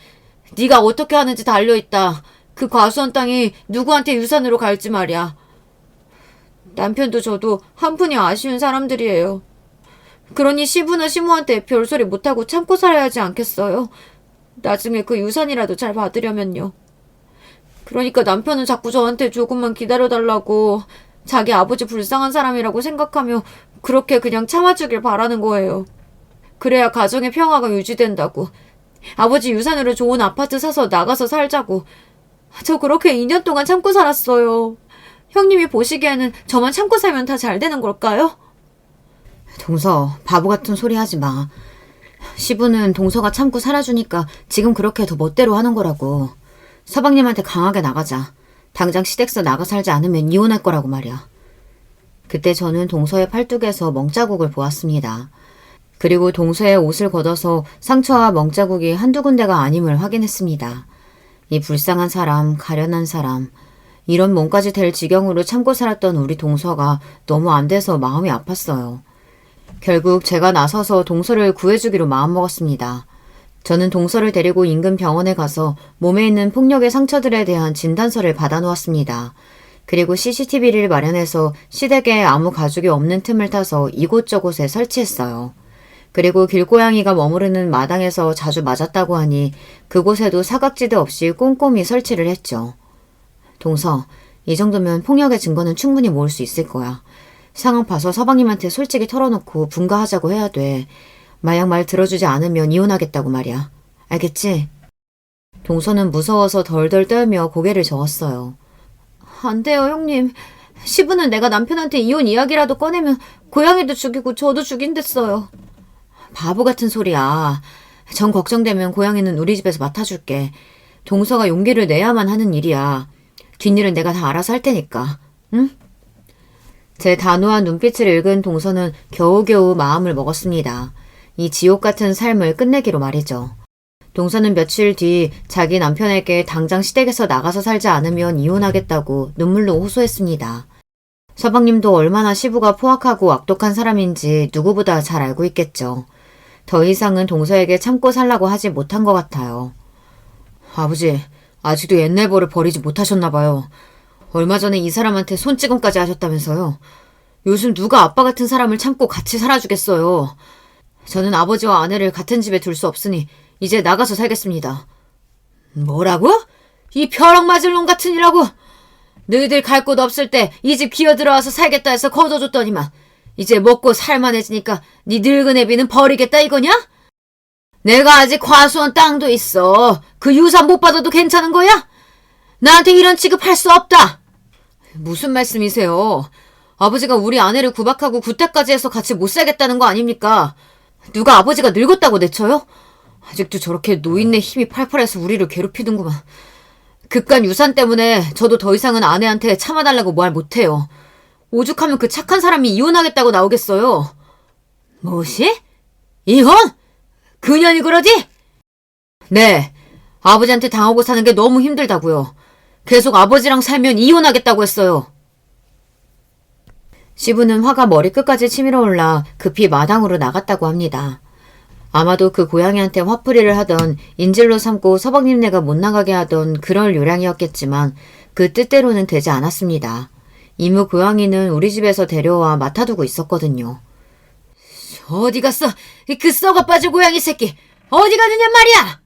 네가 어떻게 하는지 달려있다. 그 과수원 땅이 누구한테 유산으로 갈지 말이야. 남편도 저도 한 푼이 아쉬운 사람들이에요. 그러니 시부나 시모한테 별소리 못하고 참고 살아야 하지 않겠어요? 나중에 그 유산이라도 잘 받으려면요. 그러니까 남편은 자꾸 저한테 조금만 기다려달라고 자기 아버지 불쌍한 사람이라고 생각하며 그렇게 그냥 참아주길 바라는 거예요. 그래야 가정의 평화가 유지된다고. 아버지 유산으로 좋은 아파트 사서 나가서 살자고. 저 그렇게 2년 동안 참고 살았어요. 형님이 보시기에는 저만 참고 살면 다 잘 되는 걸까요? 동서, 바보 같은 소리 하지 마. 시부는 동서가 참고 살아주니까 지금 그렇게 더 멋대로 하는 거라고. 서방님한테 강하게 나가자. 당장 시댁서 나가 살지 않으면 이혼할 거라고 말이야. 그때 저는 동서의 팔뚝에서 멍자국을 보았습니다. 그리고 동서의 옷을 걷어서 상처와 멍자국이 한두 군데가 아님을 확인했습니다. 이 불쌍한 사람, 가련한 사람, 이런 몸까지 될 지경으로 참고 살았던 우리 동서가 너무 안 돼서 마음이 아팠어요. 결국 제가 나서서 동서를 구해주기로 마음먹었습니다. 저는 동서를 데리고 인근 병원에 가서 몸에 있는 폭력의 상처들에 대한 진단서를 받아놓았습니다. 그리고 CCTV를 마련해서 시댁에 아무 가족이 없는 틈을 타서 이곳저곳에 설치했어요. 그리고 길고양이가 머무르는 마당에서 자주 맞았다고 하니 그곳에도 사각지대 없이 꼼꼼히 설치를 했죠. 동서, 이 정도면 폭력의 증거는 충분히 모을 수 있을 거야. 상황 봐서 서방님한테 솔직히 털어놓고 분가하자고 해야 돼. 만약 말 들어주지 않으면 이혼하겠다고 말이야. 알겠지? 동서는 무서워서 덜덜 떨며 고개를 저었어요. 안 돼요, 형님. 시부는 내가 남편한테 이혼 이야기라도 꺼내면 고양이도 죽이고 저도 죽인댔어요. 바보 같은 소리야. 정 걱정되면 고양이는 우리 집에서 맡아줄게. 동서가 용기를 내야만 하는 일이야. 뒷일은 내가 다 알아서 할 테니까. 응? 제 단호한 눈빛을 읽은 동서는 겨우겨우 마음을 먹었습니다. 이 지옥 같은 삶을 끝내기로 말이죠. 동서는 며칠 뒤 자기 남편에게 당장 시댁에서 나가서 살지 않으면 이혼하겠다고 눈물로 호소했습니다. 서방님도 얼마나 시부가 포악하고 악독한 사람인지 누구보다 잘 알고 있겠죠. 더 이상은 동서에게 참고 살라고 하지 못한 것 같아요. 아버지, 아직도 옛날 버를 버리지 못하셨나 봐요. 얼마 전에 이 사람한테 손찌검까지 하셨다면서요. 요즘 누가 아빠 같은 사람을 참고 같이 살아주겠어요. 저는 아버지와 아내를 같은 집에 둘 수 없으니 이제 나가서 살겠습니다. 뭐라고? 이 벼락 맞을 놈 같은 이라고? 너희들 갈 곳 없을 때 이 집 기어들어와서 살겠다 해서 거둬줬더니만 이제 먹고 살만해지니까 네 늙은 애비는 버리겠다 이거냐? 내가 아직 과수원 땅도 있어. 그 유산 못 받아도 괜찮은 거야? 나한테 이런 취급할 수 없다. 무슨 말씀이세요? 아버지가 우리 아내를 구박하고 구타까지 해서 같이 못 살겠다는 거 아닙니까? 누가 아버지가 늙었다고 내쳐요? 아직도 저렇게 노인네 힘이 팔팔해서 우리를 괴롭히는구만. 그깟 유산 때문에 저도 더 이상은 아내한테 참아달라고 말 못해요. 오죽하면 그 착한 사람이 이혼하겠다고 나오겠어요. 뭐시? 이혼? 그년이 그러지? 네, 아버지한테 당하고 사는 게 너무 힘들다고요. 계속 아버지랑 살면 이혼하겠다고 했어요. 시부는 화가 머리끝까지 치밀어 올라 급히 마당으로 나갔다고 합니다. 아마도 그 고양이한테 화풀이를 하던 인질로 삼고 서방님네가 못 나가게 하던 그럴 요량이었겠지만 그 뜻대로는 되지 않았습니다. 이모 고양이는 우리 집에서 데려와 맡아두고 있었거든요. 어디 갔어? 그 썩어 빠질 고양이 새끼! 어디 가느냐 말이야!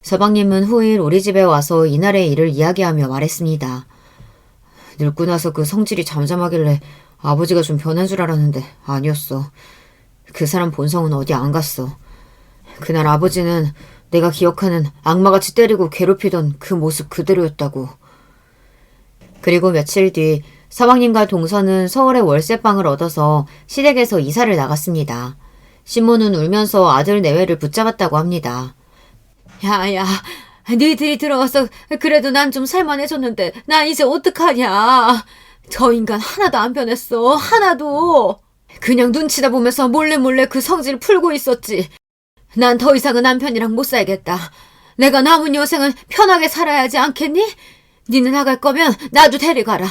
서방님은 후일 우리 집에 와서 이날의 일을 이야기하며 말했습니다. 늙고 나서 그 성질이 잠잠하길래 아버지가 좀 변한 줄 알았는데 아니었어. 그 사람 본성은 어디 안 갔어. 그날 아버지는 내가 기억하는 악마같이 때리고 괴롭히던 그 모습 그대로였다고. 그리고 며칠 뒤 서방님과 동서는 서울에 월세방을 얻어서 시댁에서 이사를 나갔습니다. 신모는 울면서 아들 내외를 붙잡았다고 합니다. 야야, 너희들이 들어와서 그래도 난 좀 살만해졌는데 나 이제 어떡하냐. 저 인간 하나도 안 변했어. 하나도. 그냥 눈치다 보면서 몰래 그 성질 풀고 있었지. 난 더 이상은 남편이랑 못 살겠다. 내가 남은 여생은 편하게 살아야지 않겠니? 니는 나갈 거면 나도 데려가라.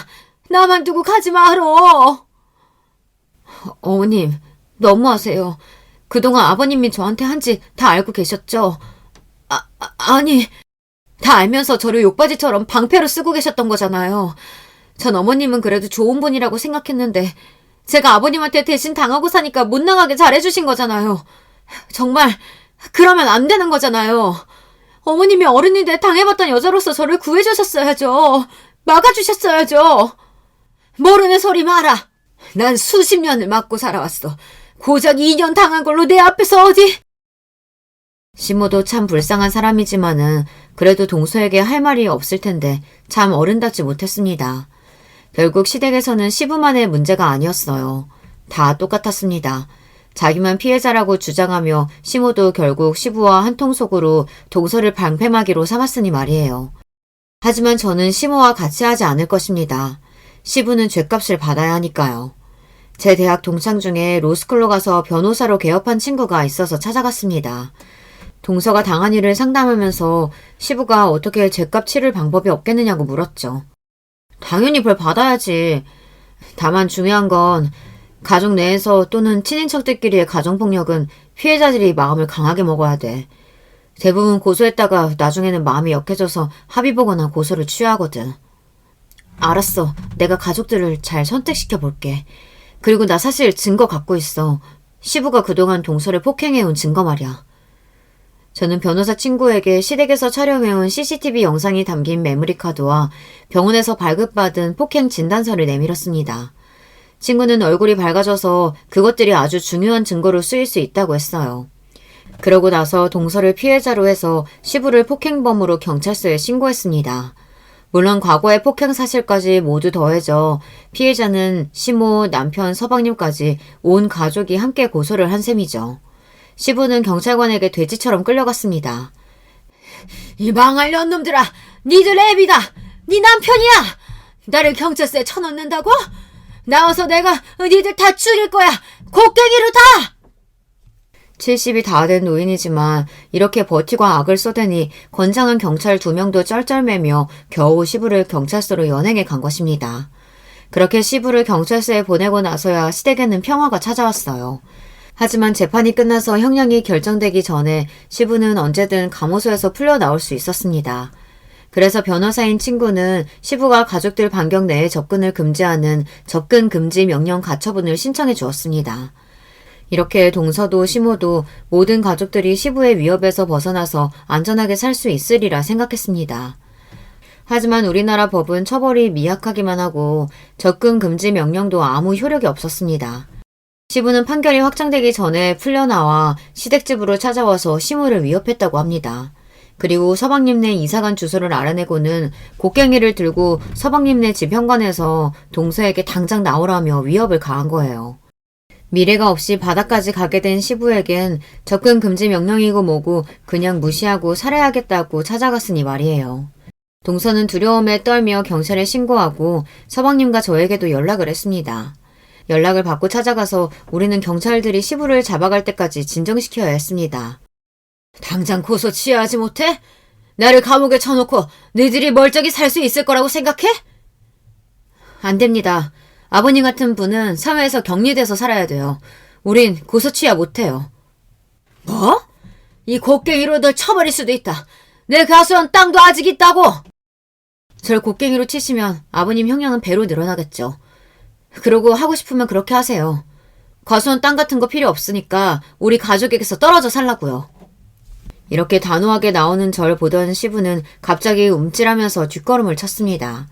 나만 두고 가지 말어. 어머님, 너무하세요. 그동안 아버님이 저한테 한 지 다 알고 계셨죠? 아니, 다 알면서 저를 욕바지처럼 방패로 쓰고 계셨던 거잖아요. 전 어머님은 그래도 좋은 분이라고 생각했는데 제가 아버님한테 대신 당하고 사니까 못 나가게 잘해주신 거잖아요. 정말 그러면 안 되는 거잖아요. 어머님이 어른이 돼 당해봤던 여자로서 저를 구해주셨어야죠. 막아주셨어야죠. 모르는 소리 마라. 난 수십 년을 맞고 살아왔어. 고작 2년 당한 걸로 내 앞에서 어디. 시모도 참 불쌍한 사람이지만은 그래도 동서에게 할 말이 없을 텐데 참 어른답지 못했습니다. 결국 시댁에서는 시부만의 문제가 아니었어요. 다 똑같았습니다. 자기만 피해자라고 주장하며 시모도 결국 시부와 한통속으로 동서를 방패막이로 삼았으니 말이에요. 하지만 저는 시모와 같이 하지 않을 것입니다. 시부는 죗값을 받아야 하니까요. 제 대학 동창 중에 로스쿨로 가서 변호사로 개업한 친구가 있어서 찾아갔습니다. 동서가 당한 일을 상담하면서 시부가 어떻게 죗값 치를 방법이 없겠느냐고 물었죠. 당연히 벌 받아야지. 다만 중요한 건 가족 내에서 또는 친인척들끼리의 가정폭력은 피해자들이 마음을 강하게 먹어야 돼. 대부분 고소했다가 나중에는 마음이 약해져서 합의 보거나 고소를 취하거든. 알았어. 내가 가족들을 잘 선택시켜 볼게. 그리고 나 사실 증거 갖고 있어. 시부가 그동안 동서를 폭행해온 증거 말이야. 저는 변호사 친구에게 시댁에서 촬영해온 CCTV 영상이 담긴 메모리 카드와 병원에서 발급받은 폭행 진단서를 내밀었습니다. 친구는 얼굴이 밝아져서 그것들이 아주 중요한 증거로 쓰일 수 있다고 했어요. 그러고 나서 동서를 피해자로 해서 시부를 폭행범으로 경찰서에 신고했습니다. 물론 과거의 폭행 사실까지 모두 더해져 피해자는 시모, 남편, 서방님까지 온 가족이 함께 고소를 한 셈이죠. 시부는 경찰관에게 돼지처럼 끌려갔습니다. 이 망할 년놈들아! 니들 애비가! 니 남편이야! 나를 경찰서에 쳐넣는다고? 나와서 내가 니들 다 죽일 거야! 곡괭이로 다! 70이 다 된 노인이지만 이렇게 버티고 악을 쏟으니 건장한 경찰 2명도 쩔쩔매며 겨우 시부를 경찰서로 연행해 간 것입니다. 그렇게 시부를 경찰서에 보내고 나서야 시댁에는 평화가 찾아왔어요. 하지만 재판이 끝나서 형량이 결정되기 전에 시부는 언제든 감호소에서 풀려나올 수 있었습니다. 그래서 변호사인 친구는 시부가 가족들 반경 내에 접근을 금지하는 접근 금지 명령 가처분을 신청해 주었습니다. 이렇게 동서도 시모도 모든 가족들이 시부의 위협에서 벗어나서 안전하게 살 수 있으리라 생각했습니다. 하지만 우리나라 법은 처벌이 미약하기만 하고 접근 금지 명령도 아무 효력이 없었습니다. 시부는 판결이 확정되기 전에 풀려나와 시댁집으로 찾아와서 시모를 위협했다고 합니다. 그리고 서방님네 이사간 주소를 알아내고는 곡괭이를 들고 서방님네 집 현관에서 동서에게 당장 나오라며 위협을 가한 거예요. 미래가 없이 바다까지 가게 된 시부에겐 접근 금지 명령이고 뭐고 그냥 무시하고 살아야겠다고 찾아갔으니 말이에요. 동서는 두려움에 떨며 경찰에 신고하고 서방님과 저에게도 연락을 했습니다. 연락을 받고 찾아가서 우리는 경찰들이 시부를 잡아갈 때까지 진정시켜야 했습니다. 당장 고소 취하하지 못해? 나를 감옥에 쳐놓고 너희들이 멀쩡히 살 수 있을 거라고 생각해? 안 됩니다. 아버님 같은 분은 사회에서 격리돼서 살아야 돼요. 우린 고소 취하 못해요. 뭐? 이 곡괭이로 널 쳐버릴 수도 있다. 내 가수한 땅도 아직 있다고! 절 곡괭이로 치시면 아버님 형량은 배로 늘어나겠죠. 그러고 하고 싶으면 그렇게 하세요. 과수원 땅 같은 거 필요 없으니까 우리 가족에게서 떨어져 살라고요. 이렇게 단호하게 나오는 절 보던 시부는 갑자기 움찔하면서 뒷걸음을 쳤습니다.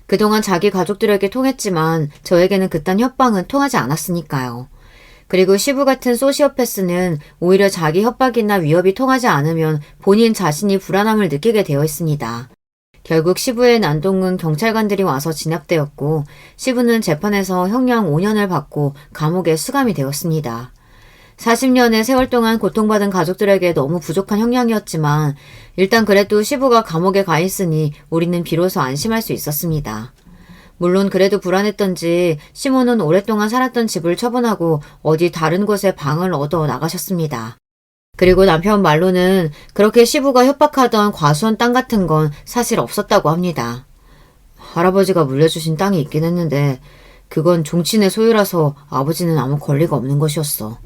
그동안 자기 가족들에게 통했지만 저에게는 그딴 협박은 통하지 않았으니까요. 그리고 시부 같은 소시오패스는 오히려 자기 협박이나 위협이 통하지 않으면 본인 자신이 불안함을 느끼게 되어 있습니다. 결국 시부의 난동은 경찰관들이 와서 진압되었고 시부는 재판에서 형량 5년을 받고 감옥에 수감이 되었습니다. 40년의 세월 동안 고통받은 가족들에게 너무 부족한 형량이었지만 일단 그래도 시부가 감옥에 가 있으니 우리는 비로소 안심할 수 있었습니다. 물론 그래도 불안했던지 시모는 오랫동안 살았던 집을 처분하고 어디 다른 곳에 방을 얻어 나가셨습니다. 그리고 남편 말로는 그렇게 시부가 협박하던 과수원 땅 같은 건 사실 없었다고 합니다. 할아버지가 물려주신 땅이 있긴 했는데 그건 종친의 소유라서 아버지는 아무 권리가 없는 것이었어.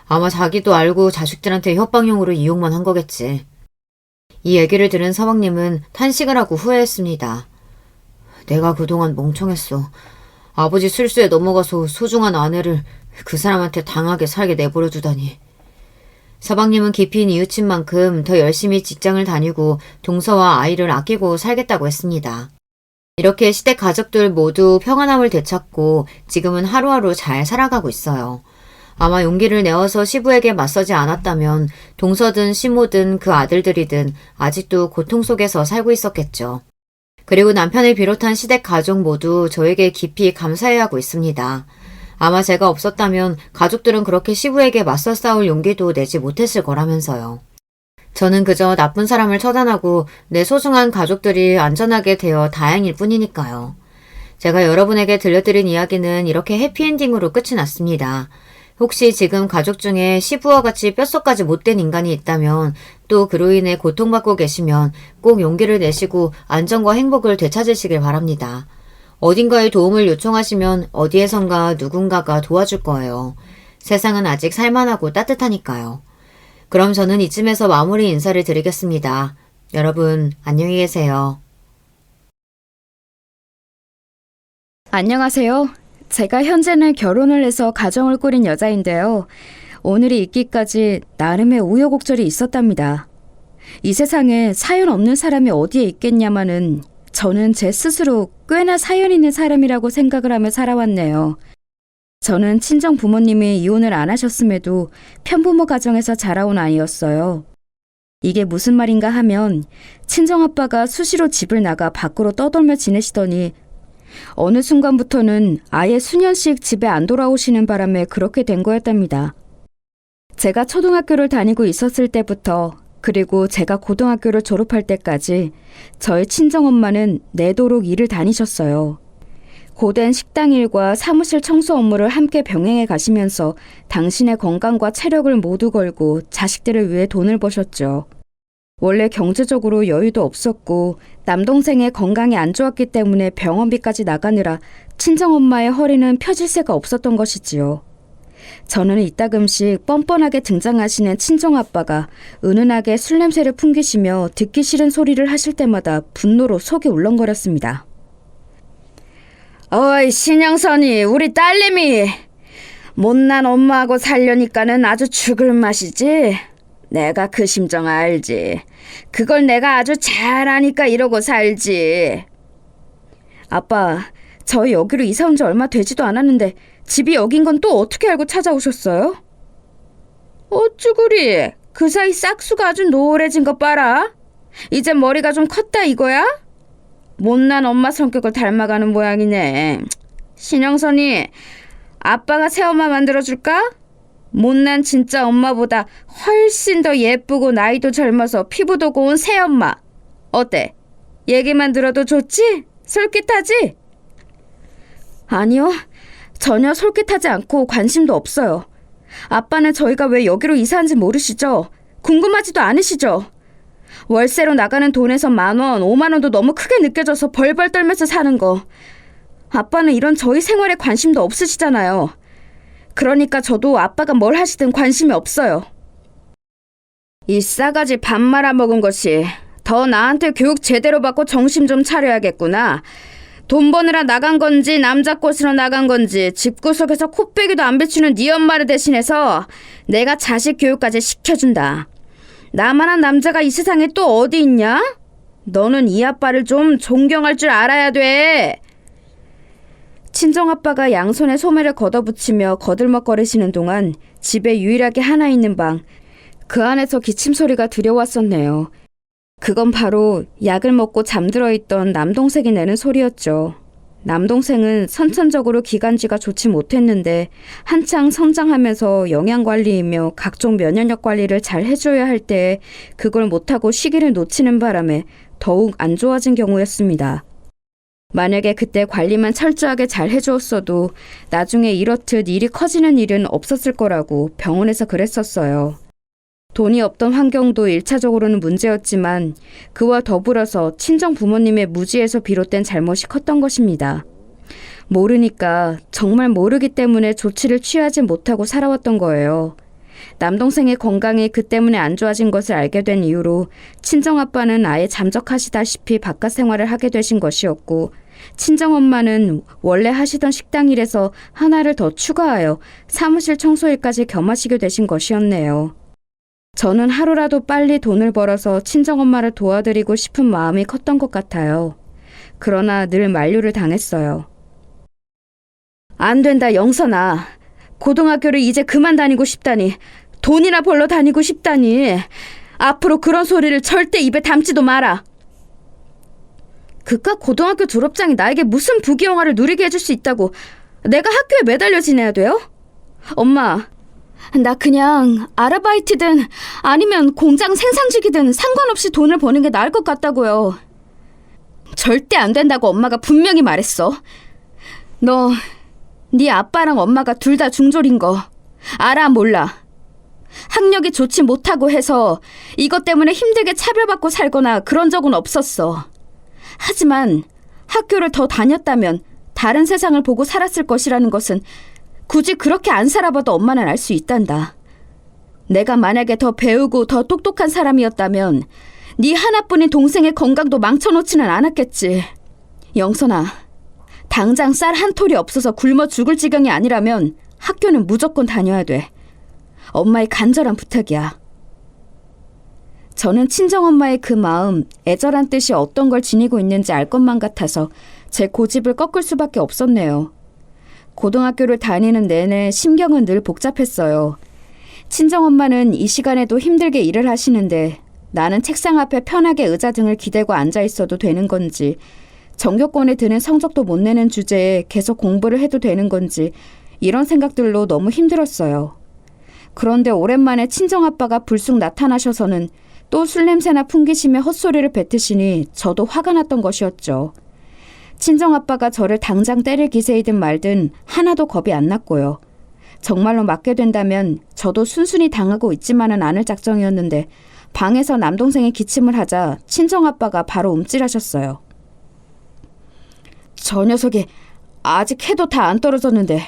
아마 자기도 알고 자식들한테 협박용으로 이용만 한 거겠지. 이 얘기를 들은 서방님은 탄식을 하고 후회했습니다. 내가 그동안 멍청했어. 아버지 술수에 넘어가서 소중한 아내를 그 사람한테 당하게 살게 내버려 두다니. 서방님은 깊이 뉘우친 만큼 더 열심히 직장을 다니고 동서와 아이를 아끼고 살겠다고 했습니다. 이렇게 시댁 가족들 모두 평안함을 되찾고 지금은 하루하루 잘 살아가고 있어요. 아마 용기를 내어서 시부에게 맞서지 않았다면 동서든 시모든 그 아들들이든 아직도 고통 속에서 살고 있었겠죠. 그리고 남편을 비롯한 시댁 가족 모두 저에게 깊이 감사해하고 있습니다. 아마 제가 없었다면 가족들은 그렇게 시부에게 맞서 싸울 용기도 내지 못했을 거라면서요. 저는 그저 나쁜 사람을 처단하고 내 소중한 가족들이 안전하게 되어 다행일 뿐이니까요. 제가 여러분에게 들려드린 이야기는 이렇게 해피엔딩으로 끝이 났습니다. 혹시 지금 가족 중에 시부와 같이 뼛속까지 못된 인간이 있다면 또 그로 인해 고통받고 계시면 꼭 용기를 내시고 안전과 행복을 되찾으시길 바랍니다. 어딘가에 도움을 요청하시면 어디에선가 누군가가 도와줄 거예요. 세상은 아직 살만하고 따뜻하니까요. 그럼 저는 이쯤에서 마무리 인사를 드리겠습니다. 여러분 안녕히 계세요. 안녕하세요. 제가 현재는 결혼을 해서 가정을 꾸린 여자인데요. 오늘이 있기까지 나름의 우여곡절이 있었답니다. 이 세상에 사연 없는 사람이 어디에 있겠냐마는 저는 제 스스로 꽤나 사연 있는 사람이라고 생각을 하며 살아왔네요. 저는 친정 부모님이 이혼을 안 하셨음에도 편부모 가정에서 자라온 아이였어요. 이게 무슨 말인가 하면 친정아빠가 수시로 집을 나가 밖으로 떠돌며 지내시더니 어느 순간부터는 아예 수년씩 집에 안 돌아오시는 바람에 그렇게 된 거였답니다. 제가 초등학교를 다니고 있었을 때부터 그리고 제가 고등학교를 졸업할 때까지 저희 친정엄마는 내도록 일을 다니셨어요. 고된 식당 일과 사무실 청소 업무를 함께 병행해 가시면서 당신의 건강과 체력을 모두 걸고 자식들을 위해 돈을 버셨죠. 원래 경제적으로 여유도 없었고 남동생의 건강이 안 좋았기 때문에 병원비까지 나가느라 친정엄마의 허리는 펴질 새가 없었던 것이지요. 저는 이따금씩 뻔뻔하게 등장하시는 친정아빠가 은은하게 술 냄새를 풍기시며 듣기 싫은 소리를 하실 때마다 분노로 속이 울렁거렸습니다. 어이 신영선이 우리 딸내미 못난 엄마하고 살려니까는 아주 죽을 맛이지. 내가 그 심정 알지. 그걸 내가 아주 잘 아니까 이러고 살지. 아빠, 저희 여기로 이사 온 지 얼마 되지도 않았는데 집이 여긴 건 또 어떻게 알고 찾아오셨어요? 어쭈구리, 그 사이 싹수가 아주 노래진 거 봐라. 이제 머리가 좀 컸다 이거야? 못난 엄마 성격을 닮아가는 모양이네. 신영선이 아빠가 새엄마 만들어줄까? 못난 진짜 엄마보다 훨씬 더 예쁘고 나이도 젊어서 피부도 고운 새엄마. 어때? 얘기만 들어도 좋지? 솔깃하지? 아니요. 전혀 솔깃하지 않고 관심도 없어요. 아빠는 저희가 왜 여기로 이사한지 모르시죠? 궁금하지도 않으시죠? 월세로 나가는 돈에서 10,000원, 50,000원도 너무 크게 느껴져서 벌벌 떨면서 사는 거. 아빠는 이런 저희 생활에 관심도 없으시잖아요. 그러니까 저도 아빠가 뭘 하시든 관심이 없어요. 이 싸가지 밥 말아먹은 것이 더 나한테 교육 제대로 받고 정신 좀 차려야겠구나. 돈 버느라 나간 건지 남자 꽃으로 나간 건지 집구석에서 코빼기도 안 비추는 네 엄마를 대신해서 내가 자식 교육까지 시켜준다. 나만한 남자가 이 세상에 또 어디 있냐? 너는 이 아빠를 좀 존경할 줄 알아야 돼. 친정아빠가 양손에 소매를 걷어붙이며 거들먹거리시는 동안 집에 유일하게 하나 있는 방, 그 안에서 기침 소리가 들려왔었네요. 그건 바로 약을 먹고 잠들어 있던 남동생이 내는 소리였죠. 남동생은 선천적으로 기관지가 좋지 못했는데 한창 성장하면서 영양관리이며 각종 면역력 관리를 잘 해줘야 할 때 그걸 못하고 시기를 놓치는 바람에 더욱 안 좋아진 경우였습니다. 만약에 그때 관리만 철저하게 잘 해주었어도 나중에 이렇듯 일이 커지는 일은 없었을 거라고 병원에서 그랬었어요. 돈이 없던 환경도 1차적으로는 문제였지만 그와 더불어서 친정 부모님의 무지에서 비롯된 잘못이 컸던 것입니다. 모르니까, 정말 모르기 때문에 조치를 취하지 못하고 살아왔던 거예요. 남동생의 건강이 그 때문에 안 좋아진 것을 알게 된 이후로 친정아빠는 아예 잠적하시다시피 바깥 생활을 하게 되신 것이었고, 친정엄마는 원래 하시던 식당 일에서 하나를 더 추가하여 사무실 청소일까지 겸하시게 되신 것이었네요. 저는 하루라도 빨리 돈을 벌어서 친정엄마를 도와드리고 싶은 마음이 컸던 것 같아요. 그러나 늘 만류를 당했어요. 안 된다, 영선아. 고등학교를 이제 그만 다니고 싶다니, 돈이나 벌러 다니고 싶다니, 앞으로 그런 소리를 절대 입에 담지도 마라. 그깟 고등학교 졸업장이 나에게 무슨 부귀영화를 누리게 해줄 수 있다고 내가 학교에 매달려 지내야 돼요? 엄마, 나 그냥 아르바이트든 아니면 공장 생산직이든 상관없이 돈을 버는 게 나을 것 같다고요. 절대 안 된다고 엄마가 분명히 말했어. 너, 네 아빠랑 엄마가 둘 다 중졸인 거 알아 몰라? 학력이 좋지 못하고 해서 이것 때문에 힘들게 차별받고 살거나 그런 적은 없었어. 하지만 학교를 더 다녔다면 다른 세상을 보고 살았을 것이라는 것은 굳이 그렇게 안 살아봐도 엄마는 알 수 있단다. 내가 만약에 더 배우고 더 똑똑한 사람이었다면 네 하나뿐인 동생의 건강도 망쳐놓지는 않았겠지. 영선아, 당장 쌀 한 톨이 없어서 굶어 죽을 지경이 아니라면 학교는 무조건 다녀야 돼. 엄마의 간절한 부탁이야. 저는 친정엄마의 그 마음, 애절한 뜻이 어떤 걸 지니고 있는지 알 것만 같아서 제 고집을 꺾을 수밖에 없었네요. 고등학교를 다니는 내내 심경은 늘 복잡했어요. 친정엄마는 이 시간에도 힘들게 일을 하시는데 나는 책상 앞에 편하게 의자 등을 기대고 앉아 있어도 되는 건지, 전교권에 드는 성적도 못 내는 주제에 계속 공부를 해도 되는 건지 이런 생각들로 너무 힘들었어요. 그런데 오랜만에 친정아빠가 불쑥 나타나셔서는 또 술 냄새나 풍기시며 헛소리를 뱉으시니 저도 화가 났던 것이었죠. 친정아빠가 저를 당장 때릴 기세이든 말든 하나도 겁이 안 났고요. 정말로 맞게 된다면 저도 순순히 당하고 있지만은 않을 작정이었는데 방에서 남동생이 기침을 하자 친정아빠가 바로 움찔하셨어요. 저 녀석이 아직 해도 다 안 떨어졌는데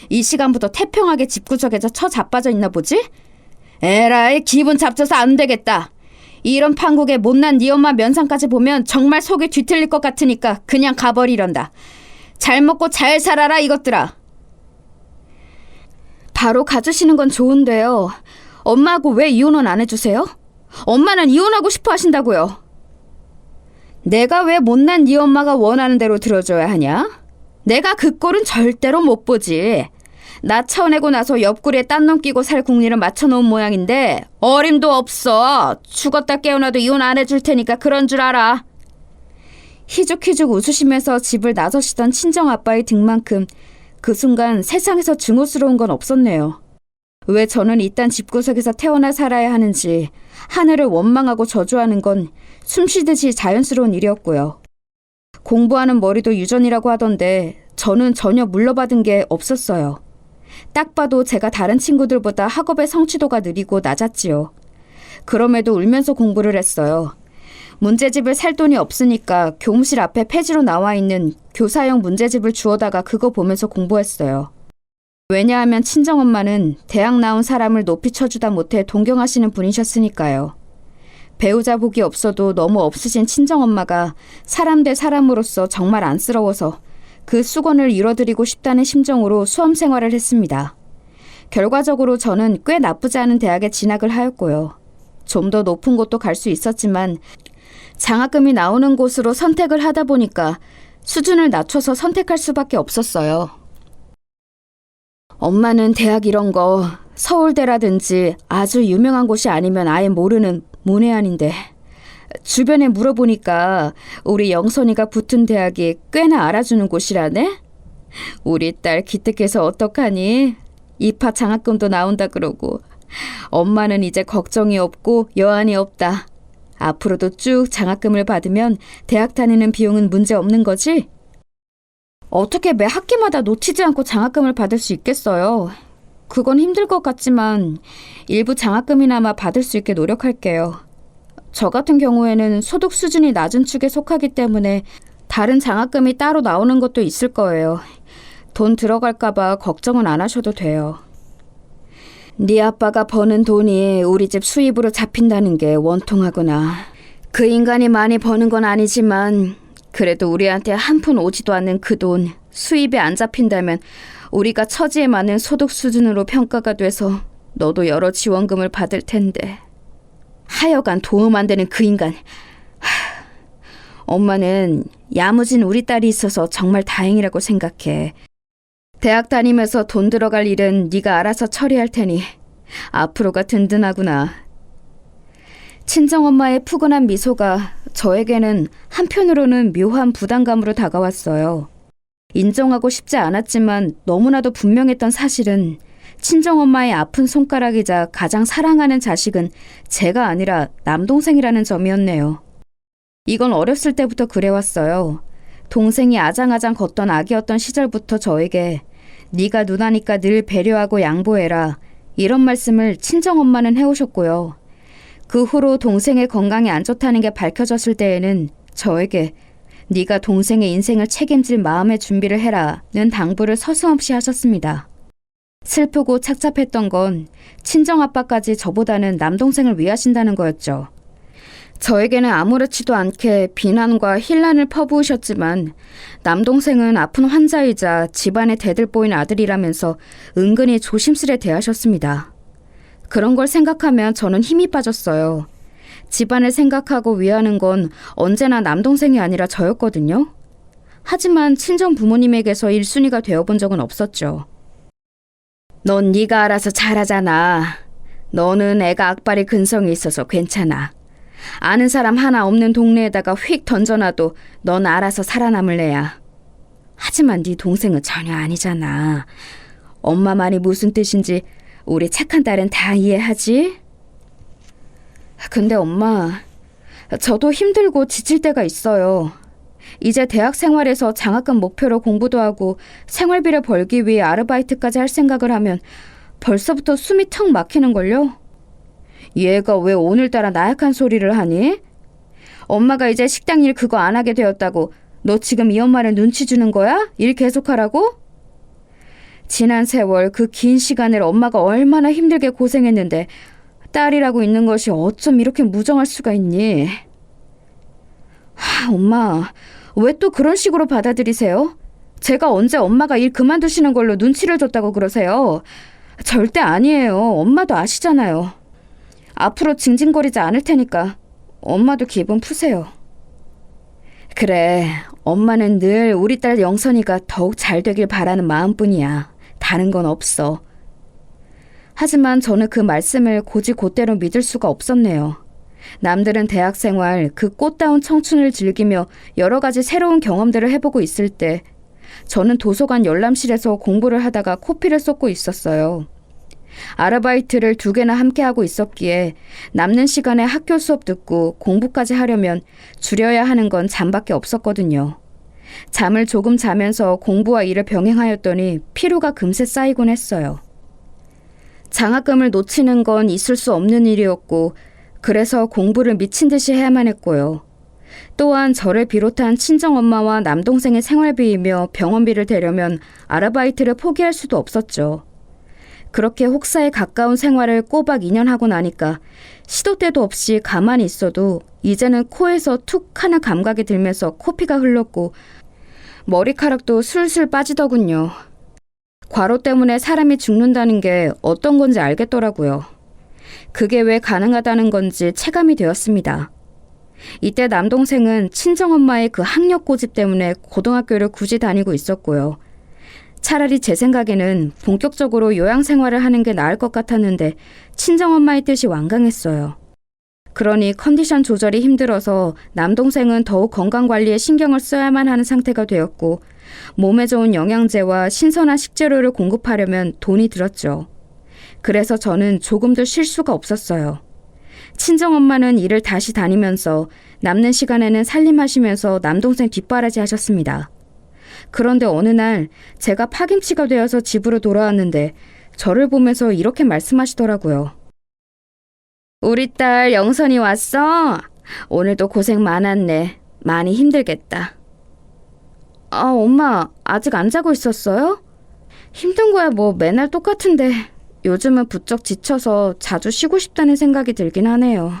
이 시간부터 태평하게 집구석에서 자빠져 있나 보지? 에라이, 기분 잡쳐서 안 되겠다. 이런 판국에 못난 네 엄마 면상까지 보면 정말 속이 뒤틀릴 것 같으니까 그냥 가버리련다. 잘 먹고 잘 살아라 이것들아. 바로 가주시는 건 좋은데요. 엄마하고 왜 이혼은 안 해주세요? 엄마는 이혼하고 싶어 하신다고요. 내가 왜 못난 네 엄마가 원하는 대로 들어줘야 하냐? 내가 그 꼴은 절대로 못 보지. 나 쳐내고 나서 옆구리에 딴 놈 끼고 살 궁리를 맞춰놓은 모양인데 어림도 없어. 죽었다 깨어나도 이혼 안 해줄 테니까 그런 줄 알아. 희죽희죽 웃으시면서 집을 나서시던 친정아빠의 등만큼 그 순간 세상에서 증오스러운 건 없었네요. 왜 저는 이딴 집구석에서 태어나 살아야 하는지 하늘을 원망하고 저주하는 건 숨쉬듯이 자연스러운 일이었고요. 공부하는 머리도 유전이라고 하던데 저는 전혀 물러받은 게 없었어요. 딱 봐도 제가 다른 친구들보다 학업의 성취도가 느리고 낮았지요. 그럼에도 울면서 공부를 했어요. 문제집을 살 돈이 없으니까 교무실 앞에 폐지로 나와 있는 교사용 문제집을 주워다가 그거 보면서 공부했어요. 왜냐하면 친정엄마는 대학 나온 사람을 높이 쳐주다 못해 동경하시는 분이셨으니까요. 배우자 복이 없어도 너무 없으신 친정엄마가 사람 대 사람으로서 정말 안쓰러워서 그 수건을 이뤄드리고 싶다는 심정으로 수험 생활을 했습니다. 결과적으로 저는 꽤 나쁘지 않은 대학에 진학을 하였고요. 좀 더 높은 곳도 갈 수 있었지만 장학금이 나오는 곳으로 선택을 하다 보니까 수준을 낮춰서 선택할 수밖에 없었어요. 엄마는 대학 이런 거 서울대라든지 아주 유명한 곳이 아니면 아예 모르는 문외한인데 주변에 물어보니까 우리 영선이가 붙은 대학이 꽤나 알아주는 곳이라네? 우리 딸 기특해서 어떡하니? 입학 장학금도 나온다 그러고 엄마는 이제 걱정이 없고 여한이 없다. 앞으로도 쭉 장학금을 받으면 대학 다니는 비용은 문제 없는 거지? 어떻게 매 학기마다 놓치지 않고 장학금을 받을 수 있겠어요? 그건 힘들 것 같지만 일부 장학금이나마 받을 수 있게 노력할게요. 저 같은 경우에는 소득 수준이 낮은 축에 속하기 때문에 다른 장학금이 따로 나오는 것도 있을 거예요. 돈 들어갈까 봐 걱정은 안 하셔도 돼요. 네 아빠가 버는 돈이 우리 집 수입으로 잡힌다는 게 원통하구나. 그 인간이 많이 버는 건 아니지만 그래도 우리한테 한 푼 오지도 않는 그 돈 수입이 안 잡힌다면 우리가 처지에 맞는 소득 수준으로 평가가 돼서 너도 여러 지원금을 받을 텐데. 하여간 도움 안 되는 그 인간. 엄마는 야무진 우리 딸이 있어서 정말 다행이라고 생각해. 대학 다니면서 돈 들어갈 일은 네가 알아서 처리할 테니 앞으로가 든든하구나. 친정엄마의 푸근한 미소가 저에게는 한편으로는 묘한 부담감으로 다가왔어요. 인정하고 싶지 않았지만 너무나도 분명했던 사실은 친정엄마의 아픈 손가락이자 가장 사랑하는 자식은 제가 아니라 남동생이라는 점이었네요. 이건 어렸을 때부터 그래왔어요. 동생이 아장아장 걷던 아기였던 시절부터 저에게 네가 누나니까 늘 배려하고 양보해라 이런 말씀을 친정엄마는 해오셨고요. 그 후로 동생의 건강이 안 좋다는 게 밝혀졌을 때에는 저에게 네가 동생의 인생을 책임질 마음의 준비를 해라는 당부를 서슴없이 하셨습니다. 슬프고 착잡했던 건 친정아빠까지 저보다는 남동생을 위하신다는 거였죠. 저에게는 아무렇지도 않게 비난과 힐난을 퍼부으셨지만 남동생은 아픈 환자이자 집안의 대들보인 아들이라면서 은근히 조심스레 대하셨습니다. 그런 걸 생각하면 저는 힘이 빠졌어요. 집안을 생각하고 위하는 건 언제나 남동생이 아니라 저였거든요. 하지만 친정 부모님에게서 1순위가 되어본 적은 없었죠. 넌 네가 알아서 잘하잖아. 너는 애가 악발이 근성이 있어서 괜찮아. 아는 사람 하나 없는 동네에다가 휙 던져놔도 넌 알아서 살아남을 애야. 하지만 네 동생은 전혀 아니잖아. 엄마 말이 무슨 뜻인지 우리 착한 딸은 다 이해하지? 근데 엄마, 저도 힘들고 지칠 때가 있어요. 이제 대학 생활에서 장학금 목표로 공부도 하고 생활비를 벌기 위해 아르바이트까지 할 생각을 하면 벌써부터 숨이 턱 막히는걸요? 얘가 왜 오늘따라 나약한 소리를 하니? 엄마가 이제 식당 일 그거 안 하게 되었다고 너 지금 이 엄마를 눈치 주는 거야? 일 계속하라고? 지난 세월 그 긴 시간을 엄마가 얼마나 힘들게 고생했는데 딸이라고 있는 것이 어쩜 이렇게 무정할 수가 있니? 엄마, 왜 또 그런 식으로 받아들이세요? 제가 언제 엄마가 일 그만두시는 걸로 눈치를 줬다고 그러세요? 절대 아니에요. 엄마도 아시잖아요. 앞으로 징징거리지 않을 테니까 엄마도 기분 푸세요. 그래, 엄마는 늘 우리 딸 영선이가 더욱 잘 되길 바라는 마음뿐이야. 다른 건 없어. 하지만 저는 그 말씀을 곧이곧대로 믿을 수가 없었네요. 남들은 대학 생활, 그 꽃다운 청춘을 즐기며 여러 가지 새로운 경험들을 해보고 있을 때 저는 도서관 열람실에서 공부를 하다가 코피를 쏟고 있었어요. 아르바이트를 2개나 함께 하고 있었기에 남는 시간에 학교 수업 듣고 공부까지 하려면 줄여야 하는 건 잠밖에 없었거든요. 잠을 조금 자면서 공부와 일을 병행하였더니 피로가 금세 쌓이곤 했어요. 장학금을 놓치는 건 있을 수 없는 일이었고 그래서 공부를 미친 듯이 해야만 했고요. 또한 저를 비롯한 친정엄마와 남동생의 생활비이며 병원비를 대려면 아르바이트를 포기할 수도 없었죠. 그렇게 혹사에 가까운 생활을 꼬박 2년 하고 나니까 시도 때도 없이 가만히 있어도 이제는 코에서 툭 하는 감각이 들면서 코피가 흘렀고 머리카락도 술술 빠지더군요. 과로 때문에 사람이 죽는다는 게 어떤 건지 알겠더라고요. 그게 왜 가능하다는 건지 체감이 되었습니다. 이때 남동생은 친정엄마의 그 학력 고집 때문에 고등학교를 굳이 다니고 있었고요. 차라리 제 생각에는 본격적으로 요양생활을 하는 게 나을 것 같았는데 친정엄마의 뜻이 완강했어요. 그러니 컨디션 조절이 힘들어서 남동생은 더욱 건강관리에 신경을 써야만 하는 상태가 되었고 몸에 좋은 영양제와 신선한 식재료를 공급하려면 돈이 들었죠. 그래서 저는 조금도 쉴 수가 없었어요. 친정엄마는 일을 다시 다니면서 남는 시간에는 살림하시면서 남동생 뒷바라지 하셨습니다. 그런데 어느 날 제가 파김치가 되어서 집으로 돌아왔는데 저를 보면서 이렇게 말씀하시더라고요. 우리 딸 영선이 왔어? 오늘도 고생 많았네. 많이 힘들겠다. 아, 엄마 아직 안 자고 있었어요? 힘든 거야 뭐 맨날 똑같은데 요즘은 부쩍 지쳐서 자주 쉬고 싶다는 생각이 들긴 하네요.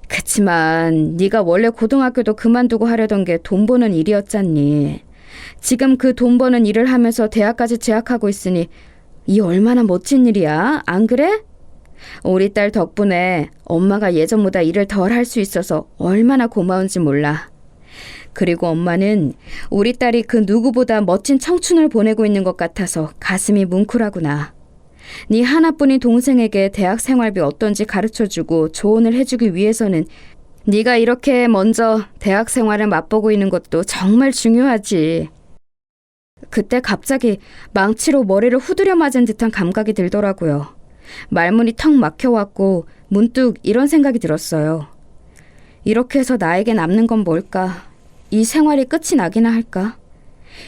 그치만 네가 원래 고등학교도 그만두고 하려던 게 돈 버는 일이었잖니. 지금 그 돈 버는 일을 하면서 대학까지 재학하고 있으니 이 얼마나 멋진 일이야, 안 그래? 우리 딸 덕분에 엄마가 예전보다 일을 덜 할 수 있어서 얼마나 고마운지 몰라. 그리고 엄마는 우리 딸이 그 누구보다 멋진 청춘을 보내고 있는 것 같아서 가슴이 뭉클하구나. 네 하나뿐인 동생에게 대학 생활비 어떤지 가르쳐주고 조언을 해주기 위해서는 네가 이렇게 먼저 대학 생활을 맛보고 있는 것도 정말 중요하지. 그때 갑자기 망치로 머리를 후드려 맞은 듯한 감각이 들더라고요. 말문이 턱 막혀왔고 문득 이런 생각이 들었어요. 이렇게 해서 나에게 남는 건 뭘까? 이 생활이 끝이 나기나 할까?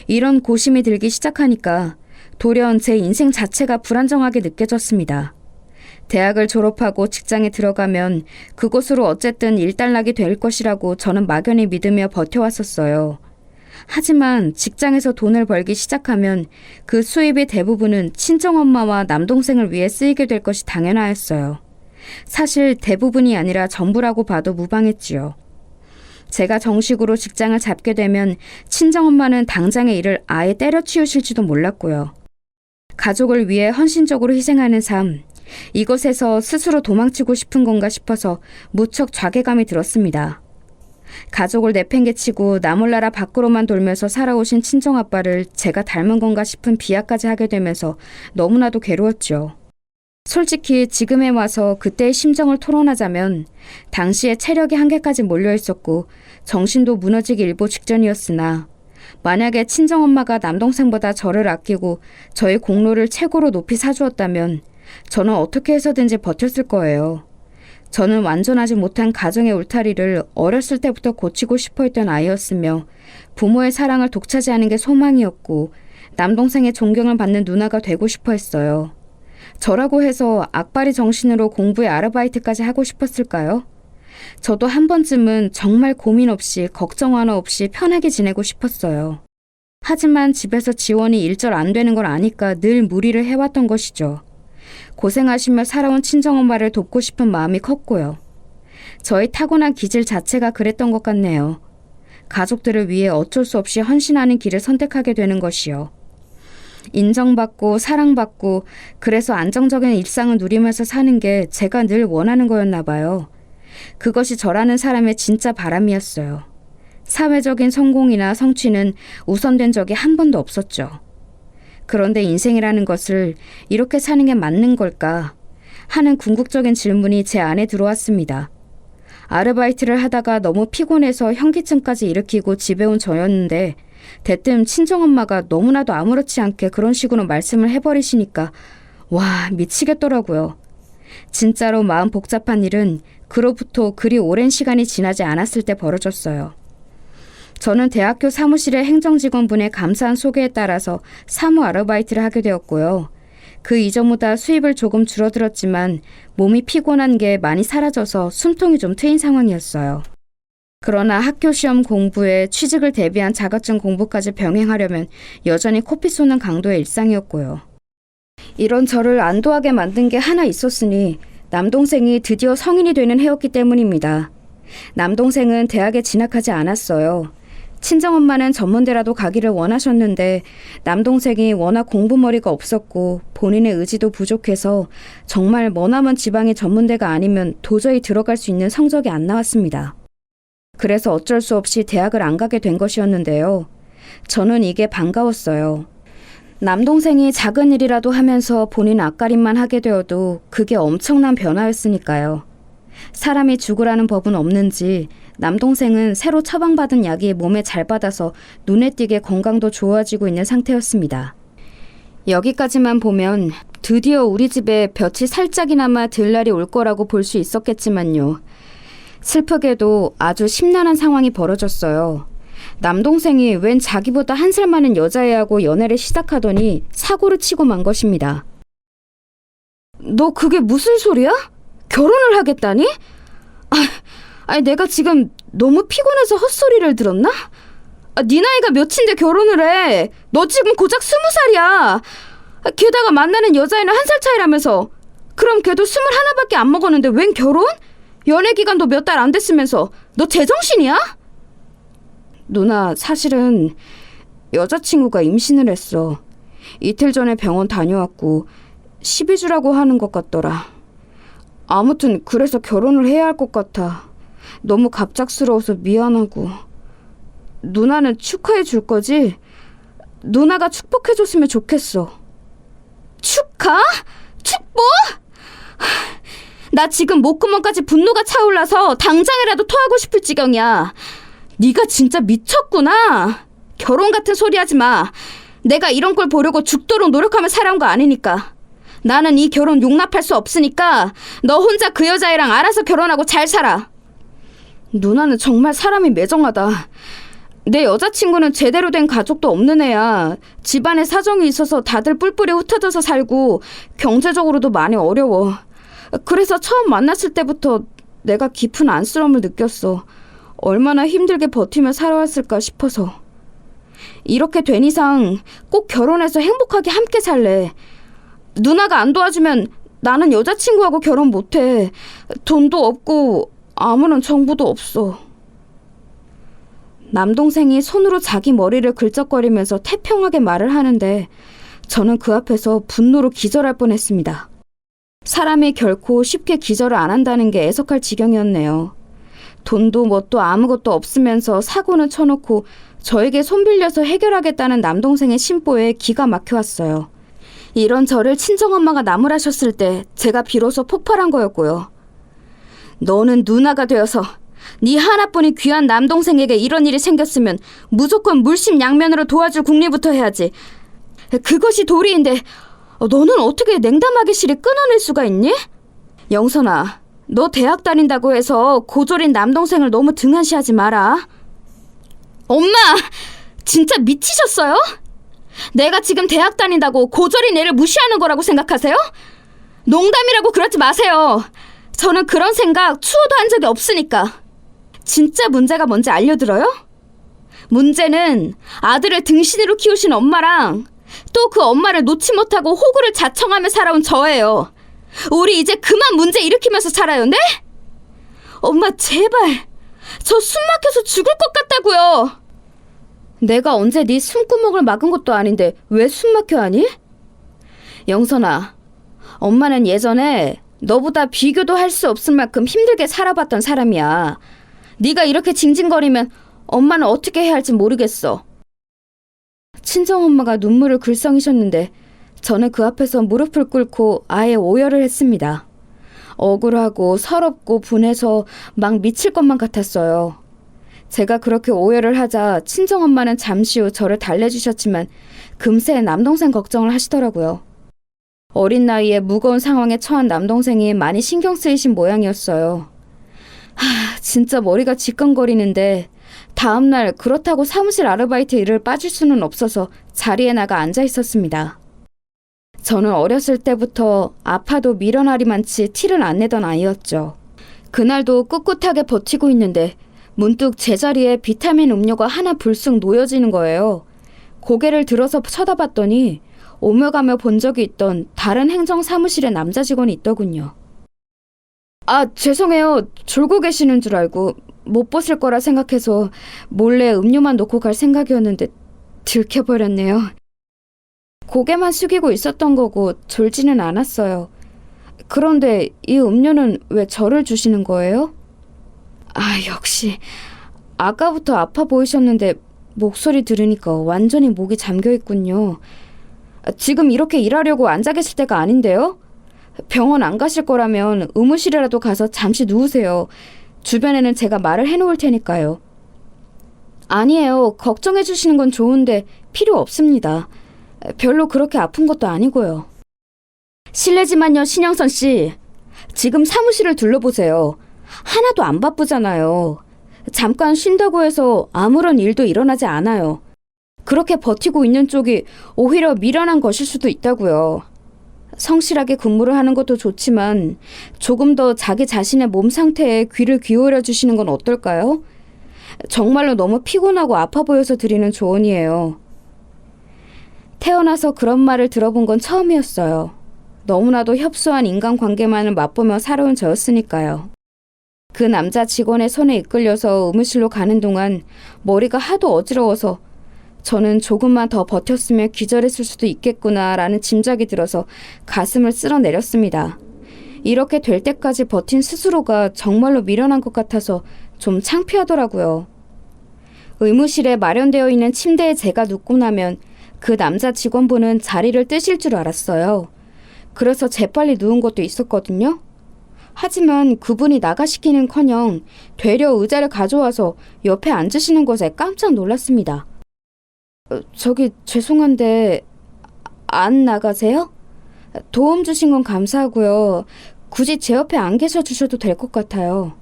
이런 고심이 들기 시작하니까 돌연 제 인생 자체가 불안정하게 느껴졌습니다. 대학을 졸업하고 직장에 들어가면 그곳으로 어쨌든 일단락이 될 것이라고 저는 막연히 믿으며 버텨왔었어요. 하지만 직장에서 돈을 벌기 시작하면 그 수입의 대부분은 친정엄마와 남동생을 위해 쓰이게 될 것이 당연하였어요. 사실 대부분이 아니라 전부라고 봐도 무방했지요. 제가 정식으로 직장을 잡게 되면 친정엄마는 당장의 일을 아예 때려치우실지도 몰랐고요. 가족을 위해 헌신적으로 희생하는 삶, 이곳에서 스스로 도망치고 싶은 건가 싶어서 무척 자괴감이 들었습니다. 가족을 내팽개치고 나몰라라 밖으로만 돌면서 살아오신 친정아빠를 제가 닮은 건가 싶은 비하까지 하게 되면서 너무나도 괴로웠죠. 솔직히 지금에 와서 그때의 심정을 토론하자면 당시에 체력이 한계까지 몰려있었고 정신도 무너지기 일보 직전이었으나 만약에 친정엄마가 남동생보다 저를 아끼고 저의 공로를 최고로 높이 사주었다면 저는 어떻게 해서든지 버텼을 거예요. 저는 완전하지 못한 가정의 울타리를 어렸을 때부터 고치고 싶어 했던 아이였으며 부모의 사랑을 독차지하는 게 소망이었고 남동생의 존경을 받는 누나가 되고 싶어 했어요. 저라고 해서 악바리 정신으로 공부에 아르바이트까지 하고 싶었을까요? 저도 한 번쯤은 정말 고민 없이 걱정 하나 없이 편하게 지내고 싶었어요. 하지만 집에서 지원이 일절 안 되는 걸 아니까 늘 무리를 해왔던 것이죠. 고생하시며 살아온 친정엄마를 돕고 싶은 마음이 컸고요. 저의 타고난 기질 자체가 그랬던 것 같네요. 가족들을 위해 어쩔 수 없이 헌신하는 길을 선택하게 되는 것이요. 인정받고 사랑받고 그래서 안정적인 일상을 누리면서 사는 게 제가 늘 원하는 거였나 봐요. 그것이 저라는 사람의 진짜 바람이었어요. 사회적인 성공이나 성취는 우선된 적이 한 번도 없었죠. 그런데 인생이라는 것을 이렇게 사는 게 맞는 걸까 하는 궁극적인 질문이 제 안에 들어왔습니다. 아르바이트를 하다가 너무 피곤해서 현기증까지 일으키고 집에 온 저였는데 대뜸 친정엄마가 너무나도 아무렇지 않게 그런 식으로 말씀을 해버리시니까 와, 미치겠더라고요. 진짜로 마음 복잡한 일은 그로부터 그리 오랜 시간이 지나지 않았을 때 벌어졌어요. 저는 대학교 사무실의 행정직원분의 감사한 소개에 따라서 사무 아르바이트를 하게 되었고요. 그 이전보다 수입을 조금 줄어들었지만 몸이 피곤한 게 많이 사라져서 숨통이 좀 트인 상황이었어요. 그러나 학교 시험 공부에 취직을 대비한 자격증 공부까지 병행하려면 여전히 코피 쏘는 강도의 일상이었고요. 이런 저를 안도하게 만든 게 하나 있었으니 남동생이 드디어 성인이 되는 해였기 때문입니다. 남동생은 대학에 진학하지 않았어요. 친정엄마는 전문대라도 가기를 원하셨는데 남동생이 워낙 공부머리가 없었고 본인의 의지도 부족해서 정말 머나먼 지방의 전문대가 아니면 도저히 들어갈 수 있는 성적이 안 나왔습니다. 그래서 어쩔 수 없이 대학을 안 가게 된 것이었는데요. 저는 이게 반가웠어요. 남동생이 작은 일이라도 하면서 본인 앞가림만 하게 되어도 그게 엄청난 변화였으니까요. 사람이 죽으라는 법은 없는지 남동생은 새로 처방받은 약이 몸에 잘 받아서 눈에 띄게 건강도 좋아지고 있는 상태였습니다. 여기까지만 보면 드디어 우리 집에 볕이 살짝이나마 들 날이 올 거라고 볼 수 있었겠지만요. 슬프게도 아주 심란한 상황이 벌어졌어요. 남동생이 웬 자기보다 한 살 많은 여자애하고 연애를 시작하더니 사고를 치고 만 것입니다. 너 그게 무슨 소리야? 결혼을 하겠다니? 아니 내가 지금 너무 피곤해서 헛소리를 들었나? 네 나이가 몇인데 결혼을 해? 너 지금 고작 20살이야. 게다가 만나는 여자애는 1살 차이라면서. 그럼 걔도 21밖에 안 먹었는데 웬 결혼? 연애 기간도 몇 달 안 됐으면서. 너 제정신이야? 누나, 사실은 여자친구가 임신을 했어. 이틀 전에 병원 다녀왔고 12주라고 하는 것 같더라. 아무튼 그래서 결혼을 해야 할 것 같아. 너무 갑작스러워서 미안하고. 누나는 축하해 줄 거지? 누나가 축복해 줬으면 좋겠어. 축하? 축복? 나 지금 목구멍까지 분노가 차올라서 당장이라도 토하고 싶을 지경이야. 네가 진짜 미쳤구나. 결혼 같은 소리 하지 마. 내가 이런 걸 보려고 죽도록 노력하며 살아온 거 아니니까. 나는 이 결혼 용납할 수 없으니까 너 혼자 그 여자애랑 알아서 결혼하고 잘 살아. 누나는 정말 사람이 매정하다. 내 여자친구는 제대로 된 가족도 없는 애야. 집안에 사정이 있어서 다들 뿔뿔이 흩어져서 살고 경제적으로도 많이 어려워. 그래서 처음 만났을 때부터 내가 깊은 안쓰러움을 느꼈어. 얼마나 힘들게 버티며 살아왔을까 싶어서. 이렇게 된 이상 꼭 결혼해서 행복하게 함께 살래. 누나가 안 도와주면 나는 여자친구하고 결혼 못해. 돈도 없고 아무런 정보도 없어. 남동생이 손으로 자기 머리를 긁적거리면서 태평하게 말을 하는데 저는 그 앞에서 분노로 기절할 뻔했습니다. 사람이 결코 쉽게 기절을 안 한다는 게 애석할 지경이었네요. 돈도 뭣도 아무것도 없으면서 사고는 쳐놓고 저에게 손 빌려서 해결하겠다는 남동생의 심보에 기가 막혀왔어요. 이런 저를 친정엄마가 나무라셨을 때 제가 비로소 폭발한 거였고요. 너는 누나가 되어서 네 하나뿐인 귀한 남동생에게 이런 일이 생겼으면 무조건 물심양면으로 도와줄 국리부터 해야지. 그것이 도리인데 너는 어떻게 냉담하게 실이 끊어낼 수가 있니? 영선아, 너 대학 다닌다고 해서 고졸인 남동생을 너무 등한시하지 마라. 엄마! 진짜 미치셨어요? 내가 지금 대학 다닌다고 고졸인 애를 무시하는 거라고 생각하세요? 농담이라고 그러지 마세요. 저는 그런 생각 추호도 한 적이 없으니까. 진짜 문제가 뭔지 알려드려요? 문제는 아들을 등신으로 키우신 엄마랑 또 그 엄마를 놓지 못하고 호구를 자청하며 살아온 저예요. 우리 이제 그만 문제 일으키면서 살아요, 네? 엄마 제발, 저 숨 막혀서 죽을 것 같다고요. 내가 언제 네 숨구멍을 막은 것도 아닌데 왜 숨 막혀 하니? 영선아, 엄마는 예전에 너보다 비교도 할 수 없을 만큼 힘들게 살아봤던 사람이야. 네가 이렇게 징징거리면 엄마는 어떻게 해야 할지 모르겠어. 친정엄마가 눈물을 글썽이셨는데 저는 그 앞에서 무릎을 꿇고 아예 오열을 했습니다. 억울하고 서럽고 분해서 막 미칠 것만 같았어요. 제가 그렇게 오열을 하자 친정엄마는 잠시 후 저를 달래주셨지만 금세 남동생 걱정을 하시더라고요. 어린 나이에 무거운 상황에 처한 남동생이 많이 신경 쓰이신 모양이었어요. 진짜 머리가 지끈거리는데 다음날 그렇다고 사무실 아르바이트 일을 빠질 수는 없어서 자리에 나가 앉아 있었습니다. 저는 어렸을 때부터 아파도 미련하리만치 티를 안 내던 아이였죠. 그날도 꿋꿋하게 버티고 있는데 문득 제자리에 비타민 음료가 하나 불쑥 놓여지는 거예요. 고개를 들어서 쳐다봤더니 오며 가며 본 적이 있던 다른 행정사무실의 남자 직원이 있더군요. 죄송해요. 졸고 계시는 줄 알고 못 보실 거라 생각해서 몰래 음료만 놓고 갈 생각이었는데 들켜버렸네요. 고개만 숙이고 있었던 거고 졸지는 않았어요. 그런데 이 음료는 왜 저를 주시는 거예요? 역시 아까부터 아파 보이셨는데 목소리 들으니까 완전히 목이 잠겨있군요. 지금 이렇게 일하려고 앉아 계실 때가 아닌데요? 병원 안 가실 거라면 의무실이라도 가서 잠시 누우세요. 주변에는 제가 말을 해놓을 테니까요. 아니에요. 걱정해 주시는 건 좋은데 필요 없습니다. 별로 그렇게 아픈 것도 아니고요. 실례지만요, 신영선 씨. 지금 사무실을 둘러보세요. 하나도 안 바쁘잖아요. 잠깐 쉰다고 해서 아무런 일도 일어나지 않아요. 그렇게 버티고 있는 쪽이 오히려 미련한 것일 수도 있다고요. 성실하게 근무를 하는 것도 좋지만 조금 더 자기 자신의 몸 상태에 귀를 기울여 주시는 건 어떨까요? 정말로 너무 피곤하고 아파 보여서 드리는 조언이에요. 태어나서 그런 말을 들어본 건 처음이었어요. 너무나도 협소한 인간관계만을 맛보며 살아온 저였으니까요. 그 남자 직원의 손에 이끌려서 의무실로 가는 동안 머리가 하도 어지러워서 저는 조금만 더 버텼으면 기절했을 수도 있겠구나라는 짐작이 들어서 가슴을 쓸어내렸습니다. 이렇게 될 때까지 버틴 스스로가 정말로 미련한 것 같아서 좀 창피하더라고요. 의무실에 마련되어 있는 침대에 제가 눕고 나면 그 남자 직원분은 자리를 뜨실 줄 알았어요. 그래서 재빨리 누운 것도 있었거든요. 하지만 그분이 나가시키는커녕 되려 의자를 가져와서 옆에 앉으시는 것에 깜짝 놀랐습니다. 저기 죄송한데 안 나가세요? 도움 주신 건 감사하고요. 굳이 제 옆에 안 계셔 주셔도 될 것 같아요.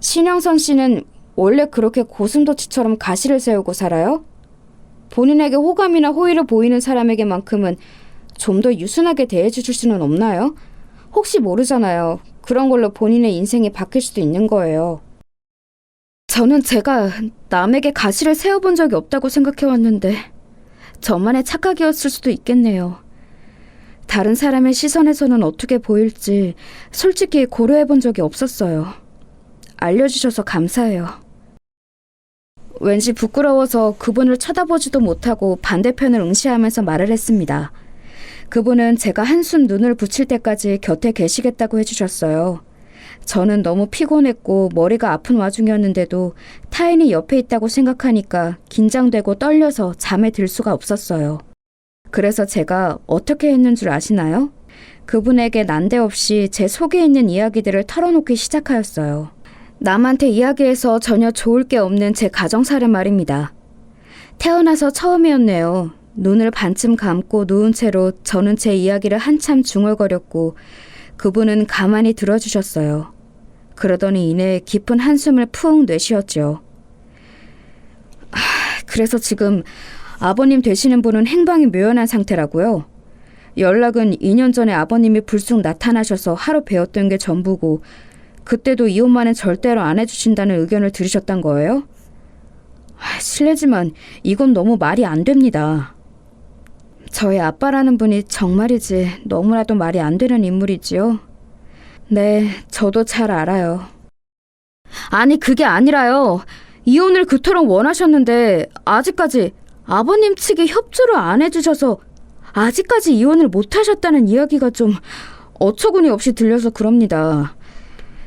신영선 씨는 원래 그렇게 고슴도치처럼 가시를 세우고 살아요? 본인에게 호감이나 호의를 보이는 사람에게만큼은 좀 더 유순하게 대해주실 수는 없나요? 혹시 모르잖아요. 그런 걸로 본인의 인생이 바뀔 수도 있는 거예요. 저는 제가 남에게 가시를 세워본 적이 없다고 생각해왔는데 저만의 착각이었을 수도 있겠네요. 다른 사람의 시선에서는 어떻게 보일지 솔직히 고려해본 적이 없었어요. 알려주셔서 감사해요. 왠지 부끄러워서 그분을 쳐다보지도 못하고 반대편을 응시하면서 말을 했습니다. 그분은 제가 한숨 눈을 붙일 때까지 곁에 계시겠다고 해주셨어요. 저는 너무 피곤했고 머리가 아픈 와중이었는데도 타인이 옆에 있다고 생각하니까 긴장되고 떨려서 잠에 들 수가 없었어요. 그래서 제가 어떻게 했는 줄 아시나요? 그분에게 난데없이 제 속에 있는 이야기들을 털어놓기 시작하였어요. 남한테 이야기해서 전혀 좋을 게 없는 제 가정사를 말입니다. 태어나서 처음이었네요. 눈을 반쯤 감고 누운 채로 저는 제 이야기를 한참 중얼거렸고 그분은 가만히 들어주셨어요. 그러더니 이내 깊은 한숨을 푹 내쉬었죠. 그래서 지금 아버님 되시는 분은 행방이 묘연한 상태라고요? 연락은 2년 전에 아버님이 불쑥 나타나셔서 하루 뵈었던 게 전부고 그때도 이혼만은 절대로 안 해주신다는 의견을 들으셨단 거예요? 실례지만 이건 너무 말이 안 됩니다. 저희 아빠라는 분이 정말이지 너무나도 말이 안 되는 인물이지요. 네, 저도 잘 알아요. 아니 그게 아니라요. 이혼을 그토록 원하셨는데 아직까지 아버님 측이 협조를 안 해주셔서 아직까지 이혼을 못하셨다는 이야기가 좀 어처구니 없이 들려서 그럽니다.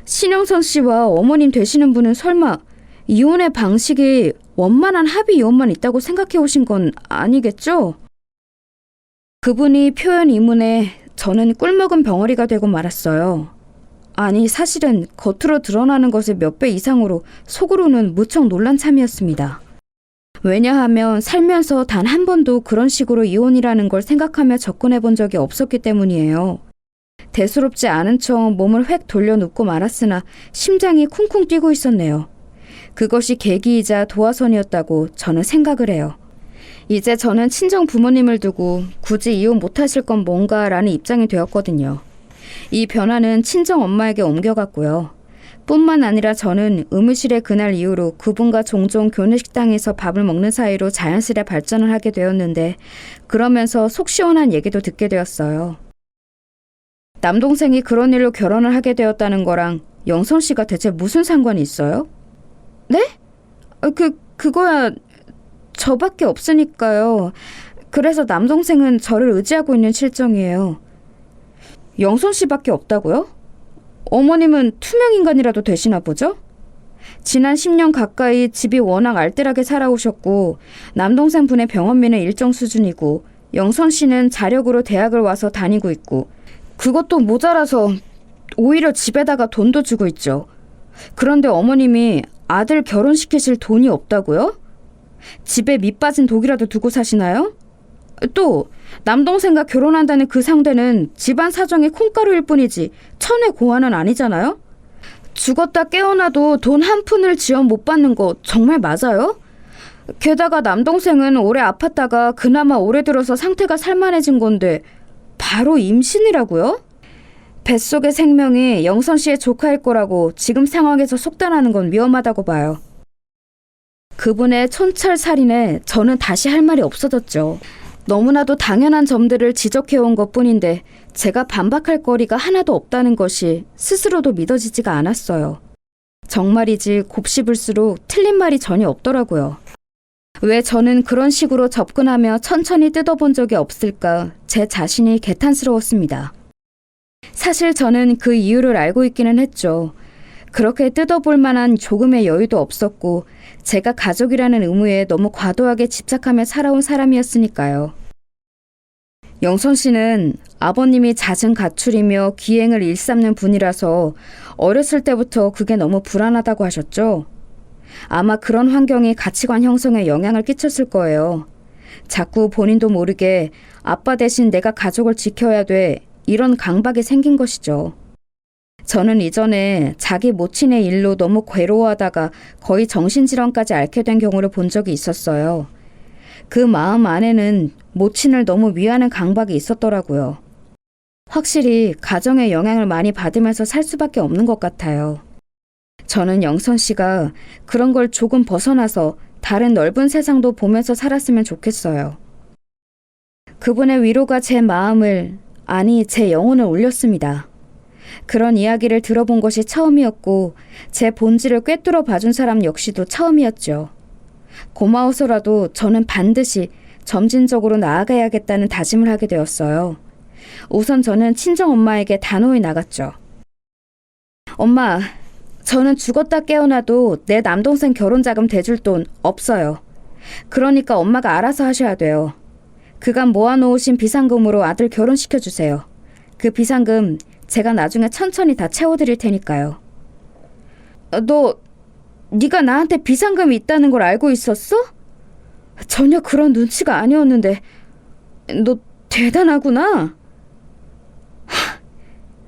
신영선 씨와 어머님 되시는 분은 설마 이혼의 방식이 원만한 합의 이혼만 있다고 생각해 오신 건 아니겠죠? 그분이 표현 이문에 저는 꿀먹은 벙어리가 되고 말았어요. 아니 사실은 겉으로 드러나는 것의 몇 배 이상으로 속으로는 무척 놀란 참이었습니다. 왜냐하면 살면서 단 한 번도 그런 식으로 이혼이라는 걸 생각하며 접근해 본 적이 없었기 때문이에요. 대수롭지 않은 척 몸을 획 돌려눕고 말았으나 심장이 쿵쿵 뛰고 있었네요. 그것이 계기이자 도화선이었다고 저는 생각을 해요. 이제 저는 친정 부모님을 두고 굳이 이혼 못하실 건 뭔가라는 입장이 되었거든요. 이 변화는 친정 엄마에게 옮겨갔고요. 뿐만 아니라 저는 의무실에 그날 이후로 그분과 종종 교내식당에서 밥을 먹는 사이로 자연스레 발전을 하게 되었는데 그러면서 속 시원한 얘기도 듣게 되었어요. 남동생이 그런 일로 결혼을 하게 되었다는 거랑 영선 씨가 대체 무슨 상관이 있어요? 네? 그거야 저밖에 없으니까요. 그래서 남동생은 저를 의지하고 있는 실정이에요. 영선 씨밖에 없다고요? 어머님은 투명인간이라도 되시나 보죠? 지난 10년 가까이 집이 워낙 알뜰하게 살아오셨고 남동생 분의 병원비는 일정 수준이고 영선 씨는 자력으로 대학을 와서 다니고 있고 그것도 모자라서 오히려 집에다가 돈도 주고 있죠. 그런데 어머님이 아들 결혼시키실 돈이 없다고요? 집에 밑 빠진 독이라도 두고 사시나요? 또 남동생과 결혼한다는 그 상대는 집안 사정이 콩가루일 뿐이지 천의 고환은 아니잖아요? 죽었다 깨어나도 돈 한 푼을 지원 못 받는 거 정말 맞아요? 게다가 남동생은 오래 아팠다가 그나마 올해 들어서 상태가 살만해진 건데 바로 임신이라고요? 뱃속의 생명이 영선 씨의 조카일 거라고 지금 상황에서 속단하는 건 위험하다고 봐요. 그분의 촌철살인에 저는 다시 할 말이 없어졌죠. 너무나도 당연한 점들을 지적해온 것뿐인데 제가 반박할 거리가 하나도 없다는 것이 스스로도 믿어지지가 않았어요. 정말이지 곱씹을수록 틀린 말이 전혀 없더라고요. 왜 저는 그런 식으로 접근하며 천천히 뜯어본 적이 없을까 제 자신이 개탄스러웠습니다. 사실 저는 그 이유를 알고 있기는 했죠. 그렇게 뜯어볼 만한 조금의 여유도 없었고 제가 가족이라는 의무에 너무 과도하게 집착하며 살아온 사람이었으니까요. 영선 씨는 아버님이 잦은 가출이며 기행을 일삼는 분이라서 어렸을 때부터 그게 너무 불안하다고 하셨죠. 아마 그런 환경이 가치관 형성에 영향을 끼쳤을 거예요. 자꾸 본인도 모르게 아빠 대신 내가 가족을 지켜야 돼 이런 강박이 생긴 것이죠. 저는 이전에 자기 모친의 일로 너무 괴로워하다가 거의 정신질환까지 앓게 된 경우를 본 적이 있었어요. 그 마음 안에는 모친을 너무 위하는 강박이 있었더라고요. 확실히 가정의 영향을 많이 받으면서 살 수밖에 없는 것 같아요. 저는 영선 씨가 그런 걸 조금 벗어나서 다른 넓은 세상도 보면서 살았으면 좋겠어요. 그분의 위로가 제 마음을, 아니 제 영혼을 울렸습니다. 그런 이야기를 들어본 것이 처음이었고 제 본질을 꿰뚫어 봐준 사람 역시도 처음이었죠. 고마워서라도 저는 반드시 점진적으로 나아가야겠다는 다짐을 하게 되었어요. 우선 저는 친정엄마에게 단호히 나갔죠. 엄마, 저는 죽었다 깨어나도 내 남동생 결혼자금 대줄 돈 없어요. 그러니까 엄마가 알아서 하셔야 돼요. 그간 모아놓으신 비상금으로 아들 결혼시켜주세요. 그 비상금 제가 나중에 천천히 다 채워드릴 테니까요. 네가 나한테 비상금이 있다는 걸 알고 있었어? 전혀 그런 눈치가 아니었는데 너 대단하구나.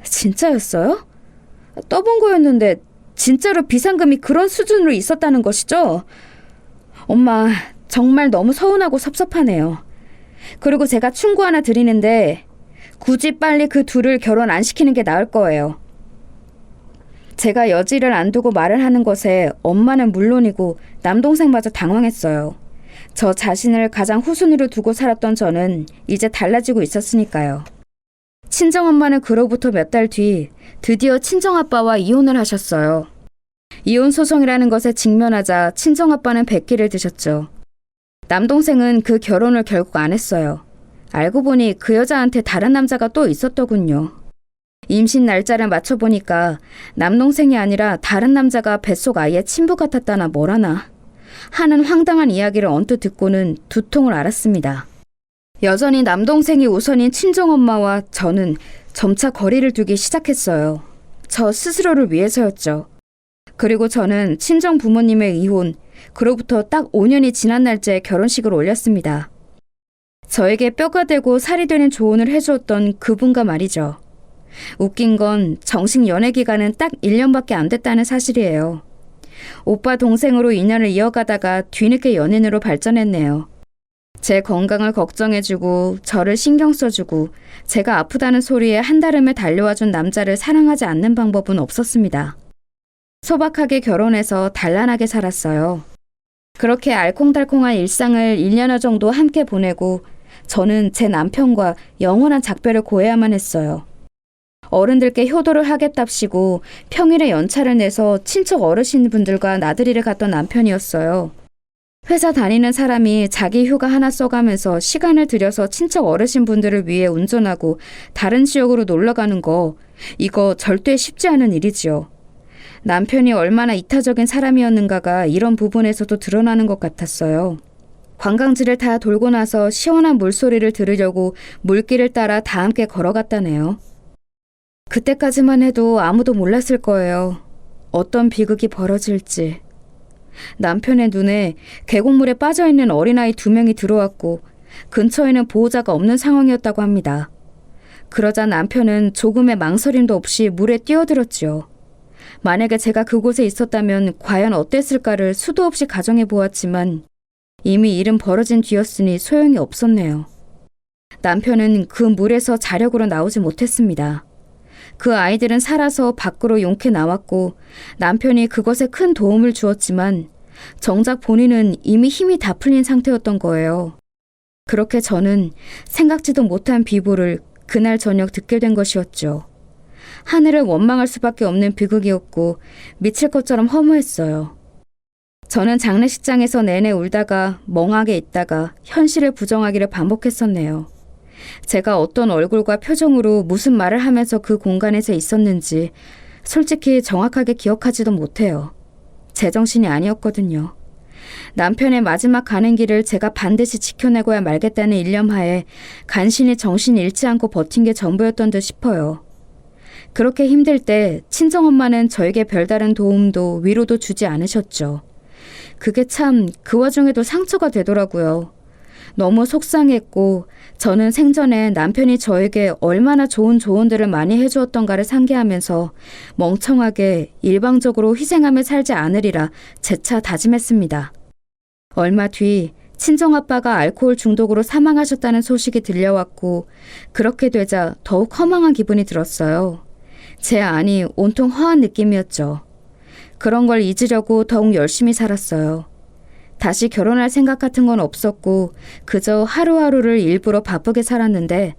진짜였어요? 떠본 거였는데 진짜로 비상금이 그런 수준으로 있었다는 것이죠? 엄마, 정말 너무 서운하고 섭섭하네요. 그리고 제가 충고 하나 드리는데 굳이 빨리 그 둘을 결혼 안 시키는 게 나을 거예요. 제가 여지를 안 두고 말을 하는 것에 엄마는 물론이고 남동생마저 당황했어요. 저 자신을 가장 후순위로 두고 살았던 저는 이제 달라지고 있었으니까요. 친정엄마는 그로부터 몇 달 뒤 드디어 친정아빠와 이혼을 하셨어요. 이혼 소송이라는 것에 직면하자 친정아빠는 백기를 드셨죠. 남동생은 그 결혼을 결국 안 했어요. 알고 보니 그 여자한테 다른 남자가 또 있었더군요. 임신 날짜를 맞춰보니까 남동생이 아니라 다른 남자가 뱃속 아이의 친부 같았다나 뭐라나 하는 황당한 이야기를 언뜻 듣고는 두통을 앓았습니다. 여전히 남동생이 우선인 친정엄마와 저는 점차 거리를 두기 시작했어요. 저 스스로를 위해서였죠. 그리고 저는 친정 부모님의 이혼, 그로부터 딱 5년이 지난 날짜에 결혼식을 올렸습니다. 저에게 뼈가 되고 살이 되는 조언을 해주었던 그분과 말이죠. 웃긴 건 정식 연애 기간은 딱 1년밖에 안 됐다는 사실이에요. 오빠 동생으로 인연을 이어가다가 뒤늦게 연인으로 발전했네요. 제 건강을 걱정해주고 저를 신경 써주고 제가 아프다는 소리에 한달음에 달려와준 남자를 사랑하지 않는 방법은 없었습니다. 소박하게 결혼해서 단란하게 살았어요. 그렇게 알콩달콩한 일상을 1년여 정도 함께 보내고 저는 제 남편과 영원한 작별을 고해야만 했어요. 어른들께 효도를 하겠답시고 평일에 연차를 내서 친척 어르신분들과 나들이를 갔던 남편이었어요. 회사 다니는 사람이 자기 휴가 하나 써가면서 시간을 들여서 친척 어르신분들을 위해 운전하고 다른 지역으로 놀러가는 거, 이거 절대 쉽지 않은 일이지요. 남편이 얼마나 이타적인 사람이었는가가 이런 부분에서도 드러나는 것 같았어요. 관광지를 다 돌고 나서 시원한 물소리를 들으려고 물길을 따라 다 함께 걸어갔다네요. 그때까지만 해도 아무도 몰랐을 거예요. 어떤 비극이 벌어질지. 남편의 눈에 계곡물에 빠져있는 어린아이 2명이 들어왔고 근처에는 보호자가 없는 상황이었다고 합니다. 그러자 남편은 조금의 망설임도 없이 물에 뛰어들었지요. 만약에 제가 그곳에 있었다면 과연 어땠을까를 수도 없이 가정해 보았지만 이미 일은 벌어진 뒤였으니 소용이 없었네요. 남편은 그 물에서 자력으로 나오지 못했습니다. 그 아이들은 살아서 밖으로 용케 나왔고 남편이 그것에 큰 도움을 주었지만 정작 본인은 이미 힘이 다 풀린 상태였던 거예요. 그렇게 저는 생각지도 못한 비보를 그날 저녁 듣게 된 것이었죠. 하늘을 원망할 수밖에 없는 비극이었고 미칠 것처럼 허무했어요. 저는 장례식장에서 내내 울다가 멍하게 있다가 현실을 부정하기를 반복했었네요. 제가 어떤 얼굴과 표정으로 무슨 말을 하면서 그 공간에서 있었는지 솔직히 정확하게 기억하지도 못해요. 제정신이 아니었거든요. 남편의 마지막 가는 길을 제가 반드시 지켜내고야 말겠다는 일념하에 간신히 정신이 잃지 않고 버틴 게 전부였던 듯 싶어요. 그렇게 힘들 때 친정엄마는 저에게 별다른 도움도 위로도 주지 않으셨죠. 그게 참 그 와중에도 상처가 되더라고요. 너무 속상했고 저는 생전에 남편이 저에게 얼마나 좋은 조언들을 많이 해주었던가를 상기하면서 멍청하게 일방적으로 희생하며 살지 않으리라 재차 다짐했습니다. 얼마 뒤 친정아빠가 알코올 중독으로 사망하셨다는 소식이 들려왔고 그렇게 되자 더욱 허망한 기분이 들었어요. 제 안이 온통 허한 느낌이었죠. 그런 걸 잊으려고 더욱 열심히 살았어요. 다시 결혼할 생각 같은 건 없었고 그저 하루하루를 일부러 바쁘게 살았는데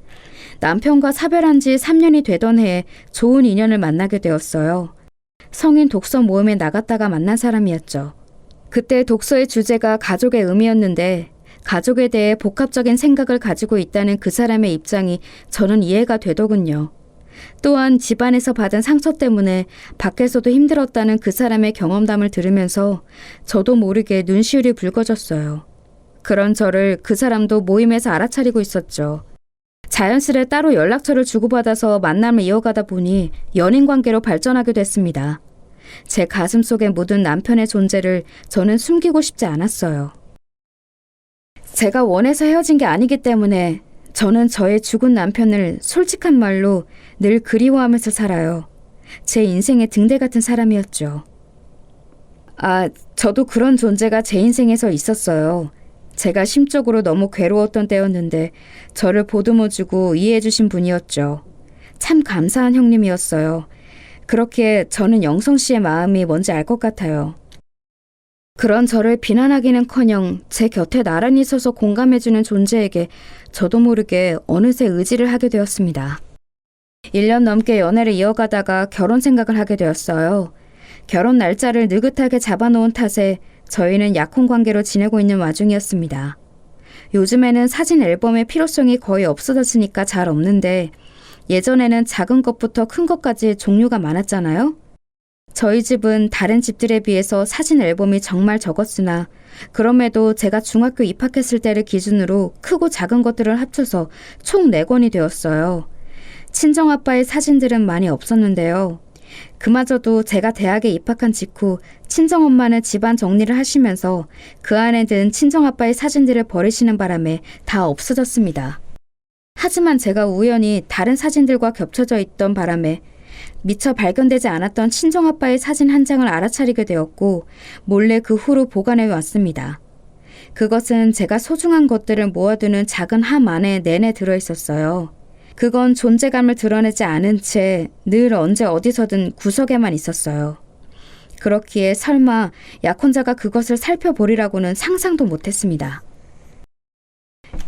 남편과 사별한 지 3년이 되던 해에 좋은 인연을 만나게 되었어요. 성인 독서 모임에 나갔다가 만난 사람이었죠. 그때 독서의 주제가 가족의 의미였는데 가족에 대해 복합적인 생각을 가지고 있다는 그 사람의 입장이 저는 이해가 되더군요. 또한 집안에서 받은 상처 때문에 밖에서도 힘들었다는 그 사람의 경험담을 들으면서 저도 모르게 눈시울이 붉어졌어요. 그런 저를 그 사람도 모임에서 알아차리고 있었죠. 자연스레 따로 연락처를 주고받아서 만남을 이어가다 보니 연인 관계로 발전하게 됐습니다. 제 가슴 속에 묻은 남편의 존재를 저는 숨기고 싶지 않았어요. 제가 원해서 헤어진 게 아니기 때문에 저는 저의 죽은 남편을 솔직한 말로 늘 그리워하면서 살아요. 제 인생의 등대 같은 사람이었죠. 저도 그런 존재가 제 인생에서 있었어요. 제가 심적으로 너무 괴로웠던 때였는데 저를 보듬어주고 이해해주신 분이었죠. 참 감사한 형님이었어요. 그렇게 저는 영성 씨의 마음이 뭔지 알 것 같아요. 그런 저를 비난하기는커녕 제 곁에 나란히 서서 공감해주는 존재에게 저도 모르게 어느새 의지를 하게 되었습니다. 1년 넘게 연애를 이어가다가 결혼 생각을 하게 되었어요. 결혼 날짜를 느긋하게 잡아놓은 탓에 저희는 약혼 관계로 지내고 있는 와중이었습니다. 요즘에는 사진 앨범의 필요성이 거의 없어졌으니까 잘 없는데 예전에는 작은 것부터 큰 것까지 종류가 많았잖아요. 저희 집은 다른 집들에 비해서 사진 앨범이 정말 적었으나 그럼에도 제가 중학교 입학했을 때를 기준으로 크고 작은 것들을 합쳐서 총 4권이 되었어요. 친정아빠의 사진들은 많이 없었는데요. 그마저도 제가 대학에 입학한 직후 친정엄마는 집안 정리를 하시면서 그 안에 든 친정아빠의 사진들을 버리시는 바람에 다 없어졌습니다. 하지만 제가 우연히 다른 사진들과 겹쳐져 있던 바람에 미처 발견되지 않았던 친정아빠의 사진 한 장을 알아차리게 되었고 몰래 그 후로 보관해 왔습니다. 그것은 제가 소중한 것들을 모아두는 작은 함 안에 내내 들어있었어요. 그건 존재감을 드러내지 않은 채 늘 언제 어디서든 구석에만 있었어요. 그렇기에 설마 약혼자가 그것을 살펴보리라고는 상상도 못했습니다.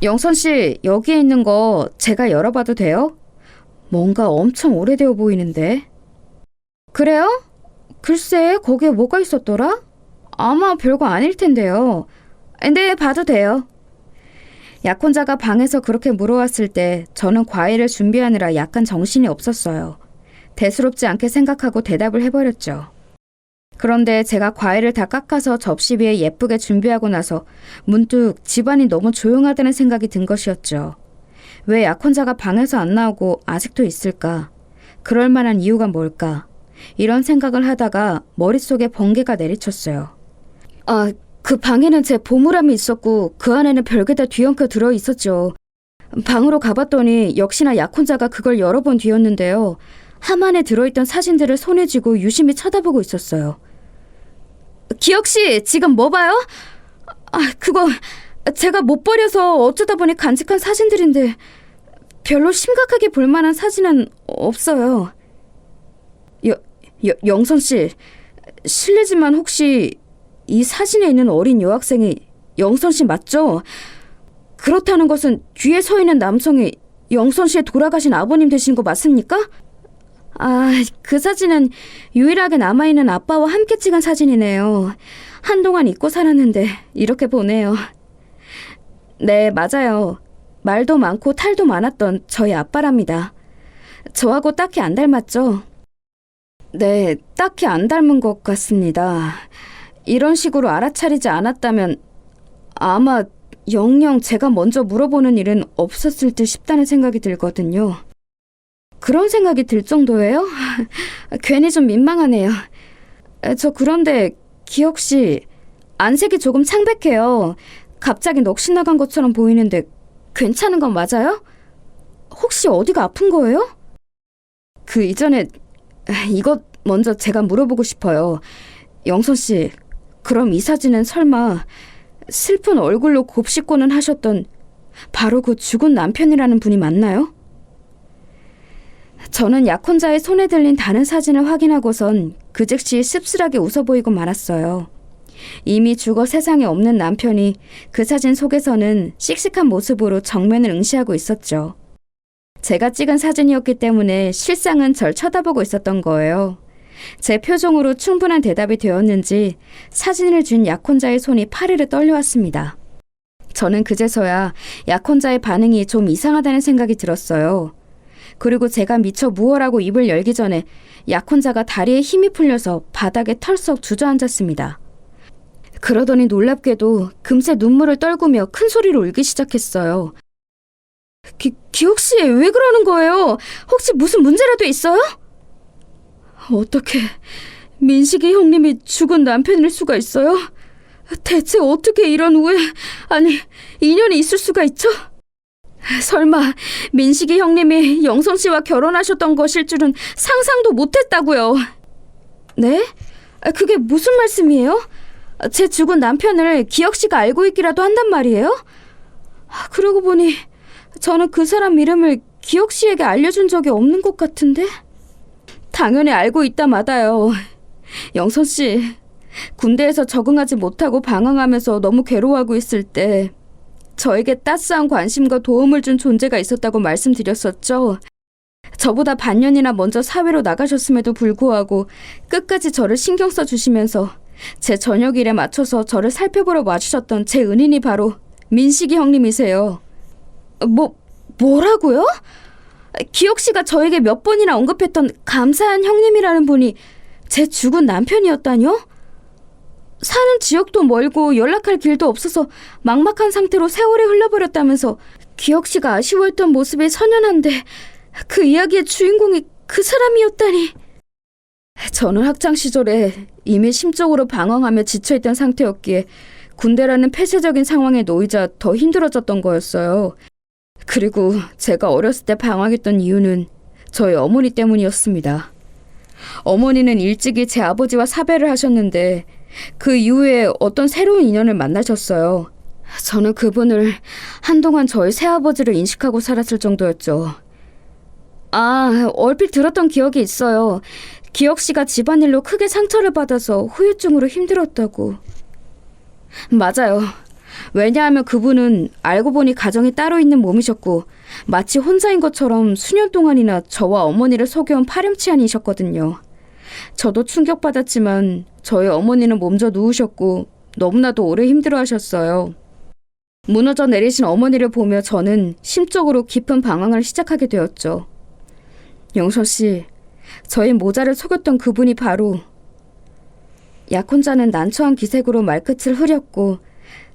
영선 씨, 여기에 있는 거 제가 열어봐도 돼요? 뭔가 엄청 오래되어 보이는데. 그래요? 글쎄, 거기에 뭐가 있었더라? 아마 별거 아닐 텐데요. 네, 봐도 돼요. 약혼자가 방에서 그렇게 물어왔을 때 저는 과일을 준비하느라 약간 정신이 없었어요. 대수롭지 않게 생각하고 대답을 해버렸죠. 그런데 제가 과일을 다 깎아서 접시 위에 예쁘게 준비하고 나서 문득 집안이 너무 조용하다는 생각이 든 것이었죠. 왜 약혼자가 방에서 안 나오고 아직도 있을까? 그럴 만한 이유가 뭘까? 이런 생각을 하다가 머릿속에 번개가 내리쳤어요. 그 방에는 제 보물함이 있었고 그 안에는 별게 다 뒤엉켜 들어있었죠. 방으로 가봤더니 역시나 약혼자가 그걸 여러 번 뒤었는데요. 함 안에 들어있던 사진들을 손에 쥐고 유심히 쳐다보고 있었어요. 기혁씨, 지금 뭐 봐요? 그거 제가 못 버려서 어쩌다 보니 간직한 사진들인데 별로 심각하게 볼 만한 사진은 없어요. 영선씨, 실례지만 혹시 이 사진에 있는 어린 여학생이 영선씨 맞죠? 그렇다는 것은 뒤에 서 있는 남성이 영선씨의 돌아가신 아버님 되신 거 맞습니까? 그 사진은 유일하게 남아있는 아빠와 함께 찍은 사진이네요. 한동안 잊고 살았는데 이렇게 보네요. 네, 맞아요. 말도 많고 탈도 많았던 저희 아빠랍니다. 저하고 딱히 안 닮았죠? 네, 딱히 안 닮은 것 같습니다. 이런 식으로 알아차리지 않았다면 아마 영영 제가 먼저 물어보는 일은 없었을 듯 싶다는 생각이 들거든요. 그런 생각이 들 정도예요? 괜히 좀 민망하네요. 저 그런데 기혁씨, 안색이 조금 창백해요. 갑자기 넋이 나간 것처럼 보이는데 괜찮은 건 맞아요? 혹시 어디가 아픈 거예요? 그 이전에 이것 먼저 제가 물어보고 싶어요. 영선씨, 그럼 이 사진은 설마 슬픈 얼굴로 곱씹고는 하셨던 바로 그 죽은 남편이라는 분이 맞나요? 저는 약혼자의 손에 들린 다른 사진을 확인하고선 그 즉시 씁쓸하게 웃어 보이고 말았어요. 이미 죽어 세상에 없는 남편이 그 사진 속에서는 씩씩한 모습으로 정면을 응시하고 있었죠. 제가 찍은 사진이었기 때문에 실상은 절 쳐다보고 있었던 거예요. 제 표정으로 충분한 대답이 되었는지 사진을 쥔 약혼자의 손이 파르르 떨려왔습니다. 저는 그제서야 약혼자의 반응이 좀 이상하다는 생각이 들었어요. 그리고 제가 미처 무얼하고 입을 열기 전에 약혼자가 다리에 힘이 풀려서 바닥에 털썩 주저앉았습니다. 그러더니 놀랍게도 금세 눈물을 떨구며 큰 소리로 울기 시작했어요. 기옥 씨, 왜 그러는 거예요? 혹시 무슨 문제라도 있어요? 어떻게 민식이 형님이 죽은 남편일 수가 있어요? 대체 어떻게 이런 인연이 있을 수가 있죠? 설마 민식이 형님이 영선 씨와 결혼하셨던 것일 줄은 상상도 못했다고요. 네? 그게 무슨 말씀이에요? 제 죽은 남편을 기혁 씨가 알고 있기라도 한단 말이에요? 그러고 보니 저는 그 사람 이름을 기혁 씨에게 알려준 적이 없는 것 같은데? 당연히 알고 있다 마다요. 영선 씨, 군대에서 적응하지 못하고 방황하면서 너무 괴로워하고 있을 때 저에게 따스한 관심과 도움을 준 존재가 있었다고 말씀드렸었죠. 저보다 반년이나 먼저 사회로 나가셨음에도 불구하고 끝까지 저를 신경 써주시면서 제 저녁 일에 맞춰서 저를 살펴보러 와주셨던 제 은인이 바로 민식이 형님이세요. 뭐라고요? 기혁 씨가 저에게 몇 번이나 언급했던 감사한 형님이라는 분이 제 죽은 남편이었다뇨? 사는 지역도 멀고 연락할 길도 없어서 막막한 상태로 세월이 흘러버렸다면서 기혁 씨가 아쉬워했던 모습이 선연한데 그 이야기의 주인공이 그 사람이었다니. 저는 학창 시절에 이미 심적으로 방황하며 지쳐있던 상태였기에 군대라는 폐쇄적인 상황에 놓이자 더 힘들어졌던 거였어요. 그리고 제가 어렸을 때 방황했던 이유는 저희 어머니 때문이었습니다. 어머니는 일찍이 제 아버지와 사별을 하셨는데 그 이후에 어떤 새로운 인연을 만나셨어요. 저는 그분을 한동안 저희 새아버지를 인식하고 살았을 정도였죠. 얼핏 들었던 기억이 있어요. 기혁 씨가 집안일로 크게 상처를 받아서 후유증으로 힘들었다고. 맞아요. 왜냐하면 그분은 알고 보니 가정이 따로 있는 몸이셨고 마치 혼자인 것처럼 수년 동안이나 저와 어머니를 속여온 파렴치한이셨거든요. 저도 충격받았지만 저희 어머니는 몸져 누우셨고 너무나도 오래 힘들어하셨어요. 무너져 내리신 어머니를 보며 저는 심적으로 깊은 방황을 시작하게 되었죠. 영선 씨, 저희 모자를 속였던 그분이 바로... 약혼자는 난처한 기색으로 말끝을 흐렸고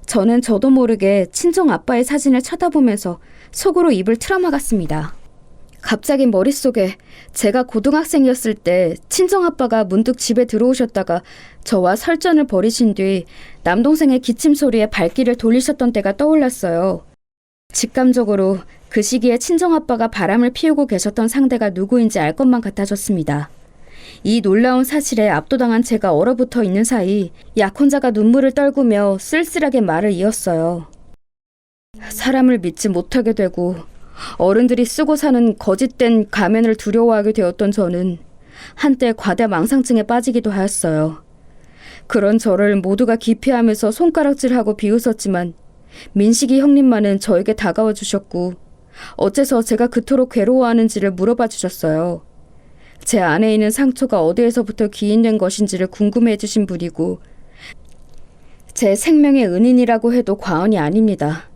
저는 저도 모르게 친정 아빠의 사진을 쳐다보면서 속으로 입을 틀어막았습니다. 갑자기 머릿속에 제가 고등학생이었을 때 친정아빠가 문득 집에 들어오셨다가 저와 설전을 벌이신 뒤 남동생의 기침 소리에 발길을 돌리셨던 때가 떠올랐어요. 직감적으로 그 시기에 친정아빠가 바람을 피우고 계셨던 상대가 누구인지 알 것만 같아졌습니다. 이 놀라운 사실에 압도당한 제가 얼어붙어 있는 사이 약혼자가 눈물을 떨구며 쓸쓸하게 말을 이었어요. 사람을 믿지 못하게 되고 어른들이 쓰고 사는 거짓된 가면을 두려워하게 되었던 저는 한때 과대망상증에 빠지기도 하였어요. 그런 저를 모두가 기피하면서 손가락질하고 비웃었지만 민식이 형님만은 저에게 다가와 주셨고 어째서 제가 그토록 괴로워하는지를 물어봐 주셨어요. 제 안에 있는 상처가 어디에서부터 기인된 것인지를 궁금해해 주신 분이고 제 생명의 은인이라고 해도 과언이 아닙니다.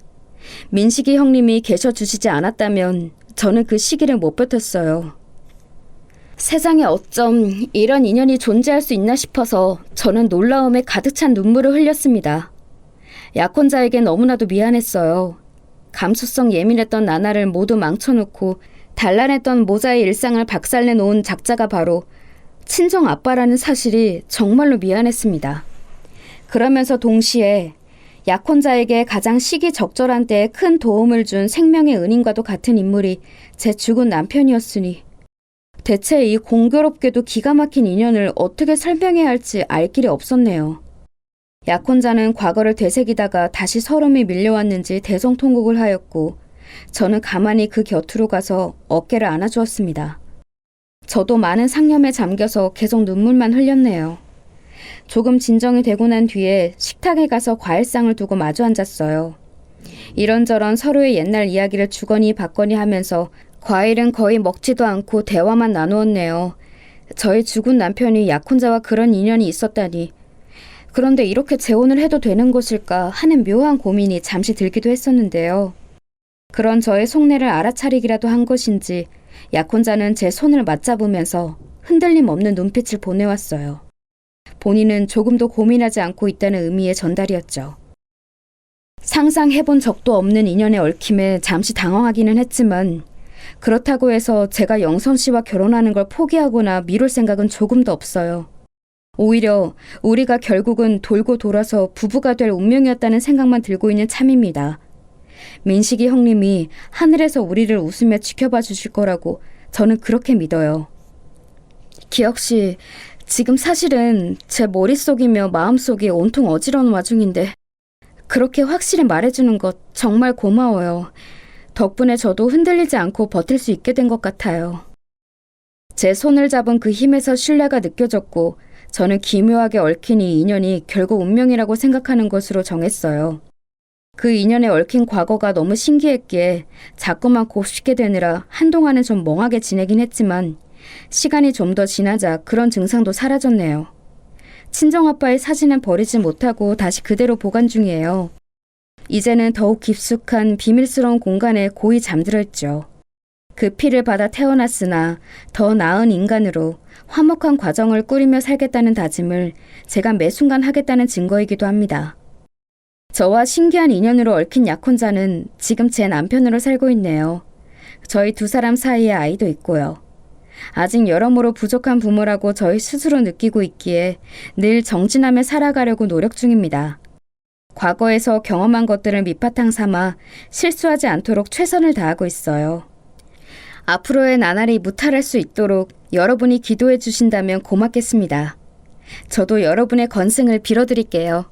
민식이 형님이 계셔주시지 않았다면 저는 그 시기를 못 버텼어요. 세상에 어쩜 이런 인연이 존재할 수 있나 싶어서 저는 놀라움에 가득 찬 눈물을 흘렸습니다. 약혼자에게 너무나도 미안했어요. 감수성 예민했던 나날을 모두 망쳐놓고 단란했던 모자의 일상을 박살내놓은 작자가 바로 친정 아빠라는 사실이 정말로 미안했습니다. 그러면서 동시에 약혼자에게 가장 시기적절한 때에 큰 도움을 준 생명의 은인과도 같은 인물이 제 죽은 남편이었으니 대체 이 공교롭게도 기가 막힌 인연을 어떻게 설명해야 할지 알 길이 없었네요. 약혼자는 과거를 되새기다가 다시 서름이 밀려왔는지 대성통곡을 하였고 저는 가만히 그 곁으로 가서 어깨를 안아주었습니다. 저도 많은 상념에 잠겨서 계속 눈물만 흘렸네요. 조금 진정이 되고 난 뒤에 식탁에 가서 과일상을 두고 마주 앉았어요. 이런저런 서로의 옛날 이야기를 주거니 받거니 하면서 과일은 거의 먹지도 않고 대화만 나누었네요. 저의 죽은 남편이 약혼자와 그런 인연이 있었다니 그런데 이렇게 재혼을 해도 되는 것일까 하는 묘한 고민이 잠시 들기도 했었는데요. 그런 저의 속내를 알아차리기라도 한 것인지 약혼자는 제 손을 맞잡으면서 흔들림 없는 눈빛을 보내왔어요. 본인은 조금도 고민하지 않고 있다는 의미의 전달이었죠. 상상해본 적도 없는 인연에 얽힘에 잠시 당황하기는 했지만 그렇다고 해서 제가 영선 씨와 결혼하는 걸 포기하거나 미룰 생각은 조금도 없어요. 오히려 우리가 결국은 돌고 돌아서 부부가 될 운명이었다는 생각만 들고 있는 참입니다. 민식이 형님이 하늘에서 우리를 웃으며 지켜봐 주실 거라고 저는 그렇게 믿어요. 기혁 씨, 지금 사실은 제 머릿속이며 마음속이 온통 어지러운 와중인데 그렇게 확실히 말해주는 것 정말 고마워요. 덕분에 저도 흔들리지 않고 버틸 수 있게 된 것 같아요. 제 손을 잡은 그 힘에서 신뢰가 느껴졌고 저는 기묘하게 얽힌 이 인연이 결국 운명이라고 생각하는 것으로 정했어요. 그 인연에 얽힌 과거가 너무 신기했기에 자꾸만 곱씹게 되느라 한동안은 좀 멍하게 지내긴 했지만 시간이 좀 더 지나자 그런 증상도 사라졌네요. 친정아빠의 사진은 버리지 못하고 다시 그대로 보관 중이에요. 이제는 더욱 깊숙한 비밀스러운 공간에 고이 잠들어 있죠. 그 피를 받아 태어났으나 더 나은 인간으로 화목한 과정을 꾸리며 살겠다는 다짐을 제가 매 순간 하겠다는 증거이기도 합니다. 저와 신기한 인연으로 얽힌 약혼자는 지금 제 남편으로 살고 있네요. 저희 두 사람 사이에 아이도 있고요. 아직 여러모로 부족한 부모라고 저희 스스로 느끼고 있기에 늘 정진하며 살아가려고 노력 중입니다. 과거에서 경험한 것들을 밑바탕 삼아 실수하지 않도록 최선을 다하고 있어요. 앞으로의 나날이 무탈할 수 있도록 여러분이 기도해 주신다면 고맙겠습니다. 저도 여러분의 건승을 빌어드릴게요.